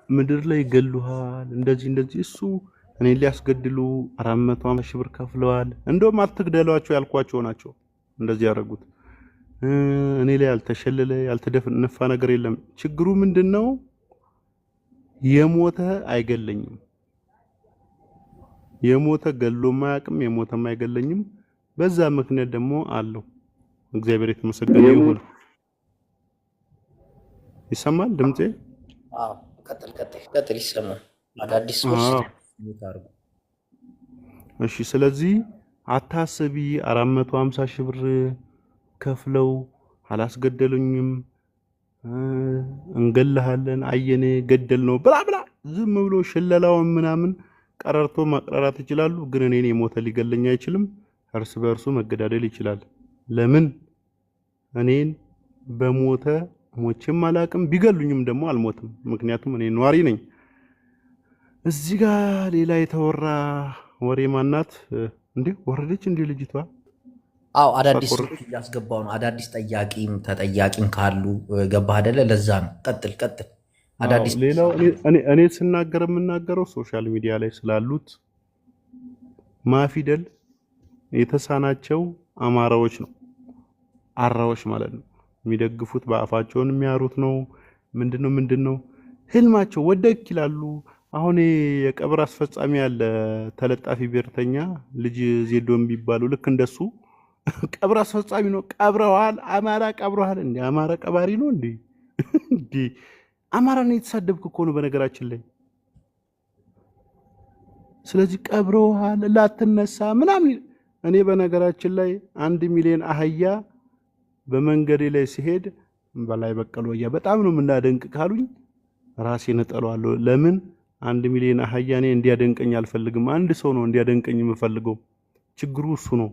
[SPEAKER 2] ምድር ላይ ገሉሃል እንደዚህ እሱ እኔ ሊያስገድሉ 450 ሺህ ብር ከፍለዋል። እንደውም አትግደሏቸው ያልኳቸው ናቸው። እንደዚህ ያደረጉት። እኔ ላይ ያልተሸለለ ያልተደነፋ ነገር የለም። ችግሩ ምንድነው? የሞተ አይገለኝም። የሞተ ገሎም አያውቅም፣ የሞተም አይገለኝም። በዛ ምክንያት ደግሞ አለው። እግዚአብሔር የተመሰገነ ይሁን። ይሰማል ድምጼ?
[SPEAKER 3] አዎ፣ ቀጥል ይሰማል። አዳዲስ ሰዎች ታርጉ።
[SPEAKER 2] እሺ፣ ስለዚህ አታስቢ 450 ሺህ ብር ከፍለው አላስገደሉኝም፣ እንገልሃለን፣ አየኔ ገደል ነው ብላ ብላ ዝም ብሎ ሽለላውን ምናምን ቀረርቶ ማቅራራት ይችላሉ። ግን እኔን የሞተ ሊገለኝ አይችልም። እርስ በእርሱ መገዳደል ይችላል። ለምን? እኔን በሞተ ሞቼም አላቅም፣ ቢገሉኝም ደግሞ አልሞትም። ምክንያቱም እኔ ኗሪ ነኝ። እዚህ ጋር ሌላ የተወራ ወሬ ማናት እንዴ? ወረደች እንዴ ልጅቷ?
[SPEAKER 3] አዎ አዳዲስ ሰዎች እያስገባው ነው። አዳዲስ ጠያቂም ተጠያቂም ካሉ ገባህ አይደለ? ለዛ ነው። ቀጥል። አዳዲስ
[SPEAKER 2] ሌላው እኔ ስናገር የምናገረው ሶሻል ሚዲያ ላይ ስላሉት ማፊደል የተሳናቸው አማራዎች ነው። አራዎች ማለት ነው። የሚደግፉት በአፋቸውን የሚያሩት ነው። ምንድነው ህልማቸው? ወደክ ይላሉ። አሁን የቀብር አስፈጻሚ ያለ ተለጣፊ ብሔርተኛ ልጅ ዜዶም ቢባሉ ልክ እንደሱ ቀብር አስፈጻሚ ነው። ቀብረዋል፣ አማራ ቀብረዋል። እንዴ አማራ ቀባሪ ነው እንዴ? እንዴ አማራን የተሳደብክ እኮ ነው በነገራችን ላይ። ስለዚህ ቀብረዋል ላትነሳ ምናምን። እኔ በነገራችን ላይ 1 ሚሊዮን አህያ በመንገዴ ላይ ሲሄድ በላይ በቀል ወያ በጣም ነው የምናደንቅ ካሉኝ ራሴን እጠለዋለሁ። ለምን 1 ሚሊዮን አህያ እኔ እንዲያደንቀኝ አልፈልግም። አንድ ሰው ነው እንዲያደንቀኝ የምፈልገው። ችግሩ እሱ ነው።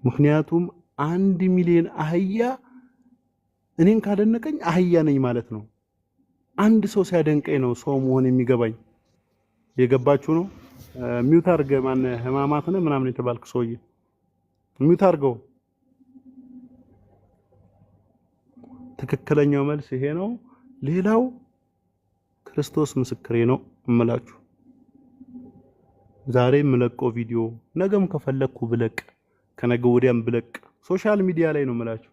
[SPEAKER 2] ምክንያቱም 1 ሚሊዮን አህያ እኔን ካደነቀኝ አህያ ነኝ ማለት ነው። አንድ ሰው ሲያደንቀኝ ነው ሰው መሆን የሚገባኝ። የገባችሁ ነው? ሚውት አድርገህ ማን ህማማት ነው ምናምን የተባልክ ሰውዬ ሚውት አድርገው። ትክክለኛው መልስ ይሄ ነው። ሌላው ክርስቶስ ምስክሬ ነው እምላችሁ። ዛሬ የምለቀው ቪዲዮ ነገም ከፈለኩ ብለቅ ከነገ ወዲያም ብለቅ ሶሻል ሚዲያ ላይ ነው እምላችሁ።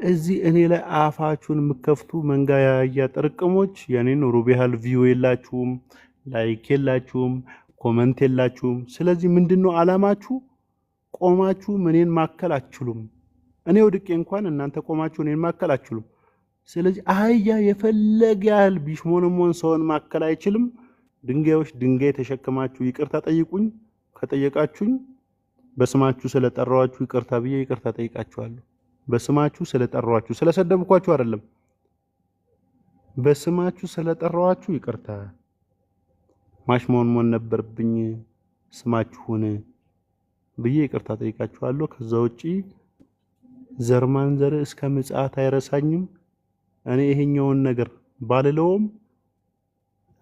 [SPEAKER 2] እዚህ እኔ ላይ አፋችሁን የምከፍቱ መንጋያ ጥርቅሞች የኔን ሩብ ያህል ቪው የላችሁም፣ ላይክ የላችሁም፣ ኮመንት የላችሁም። ስለዚህ ምንድነው አላማችሁ? ቆማችሁ እኔን ማከል አትችሉም። እኔ ወድቄ እንኳን እናንተ ቆማችሁ እኔን ማከል አትችሉም። ስለዚህ አህያ የፈለገ ያህል ቢሽሞንሞን ሰውን ማከል አይችልም። ድንጋዮች ድንጋይ ተሸክማችሁ ይቅርታ ጠይቁኝ። ከጠየቃችሁኝ በስማችሁ ስለጠራዋችሁ ይቅርታ ብዬ ይቅርታ ጠይቃችኋለሁ። በስማችሁ ስለጠራዋችሁ ስለሰደብኳችሁ አይደለም። በስማችሁ ስለጠራዋችሁ ይቅርታ። ማሽሞንሞን ነበርብኝ ስማችሁን ብዬ ይቅርታ ጠይቃችኋለሁ። ከዛ ውጪ ዘርማንዘር እስከ ምጽአት አይረሳኝም። እኔ ይሄኛውን ነገር ባልለውም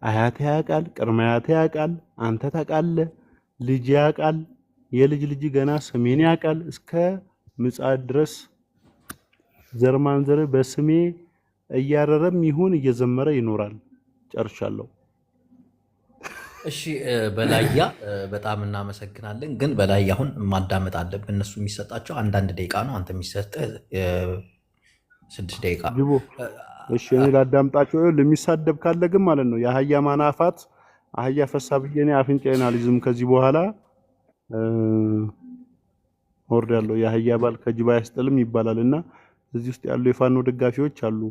[SPEAKER 2] አያቴ ያውቃል፣ ቅድመ አያቴ ያውቃል፣ አንተ ታውቃለህ፣ ልጅ ያውቃል፣ የልጅ ልጅ ገና ስሜን ያውቃል። እስከ ምጽአት ድረስ ዘርማንዘር በስሜ እያረረም ይሁን እየዘመረ ይኖራል። ጨርሻለሁ።
[SPEAKER 3] እሺ በላያ በጣም እናመሰግናለን። ግን በላያ አሁን ማዳመጥ አለብን። እነሱ የሚሰጣቸው 1 ደቂቃ ነው። አንተ የሚሰጥህ 6 ደቂቃ።
[SPEAKER 2] ጅቦ እሺ እኔ ላዳምጣቸው። ለሚሳደብ ካለ ግን ማለት ነው የአህያ ማናፋት አህያ ፈሳ ብዬ እኔ አፍንጫዬን አልይዝም ከዚህ በኋላ ወርዳለሁ። የአህያ ባል ከጅባ ያስጥልም ይባላልና እዚህ ውስጥ ያሉ የፋኖ ደጋፊዎች አሉ።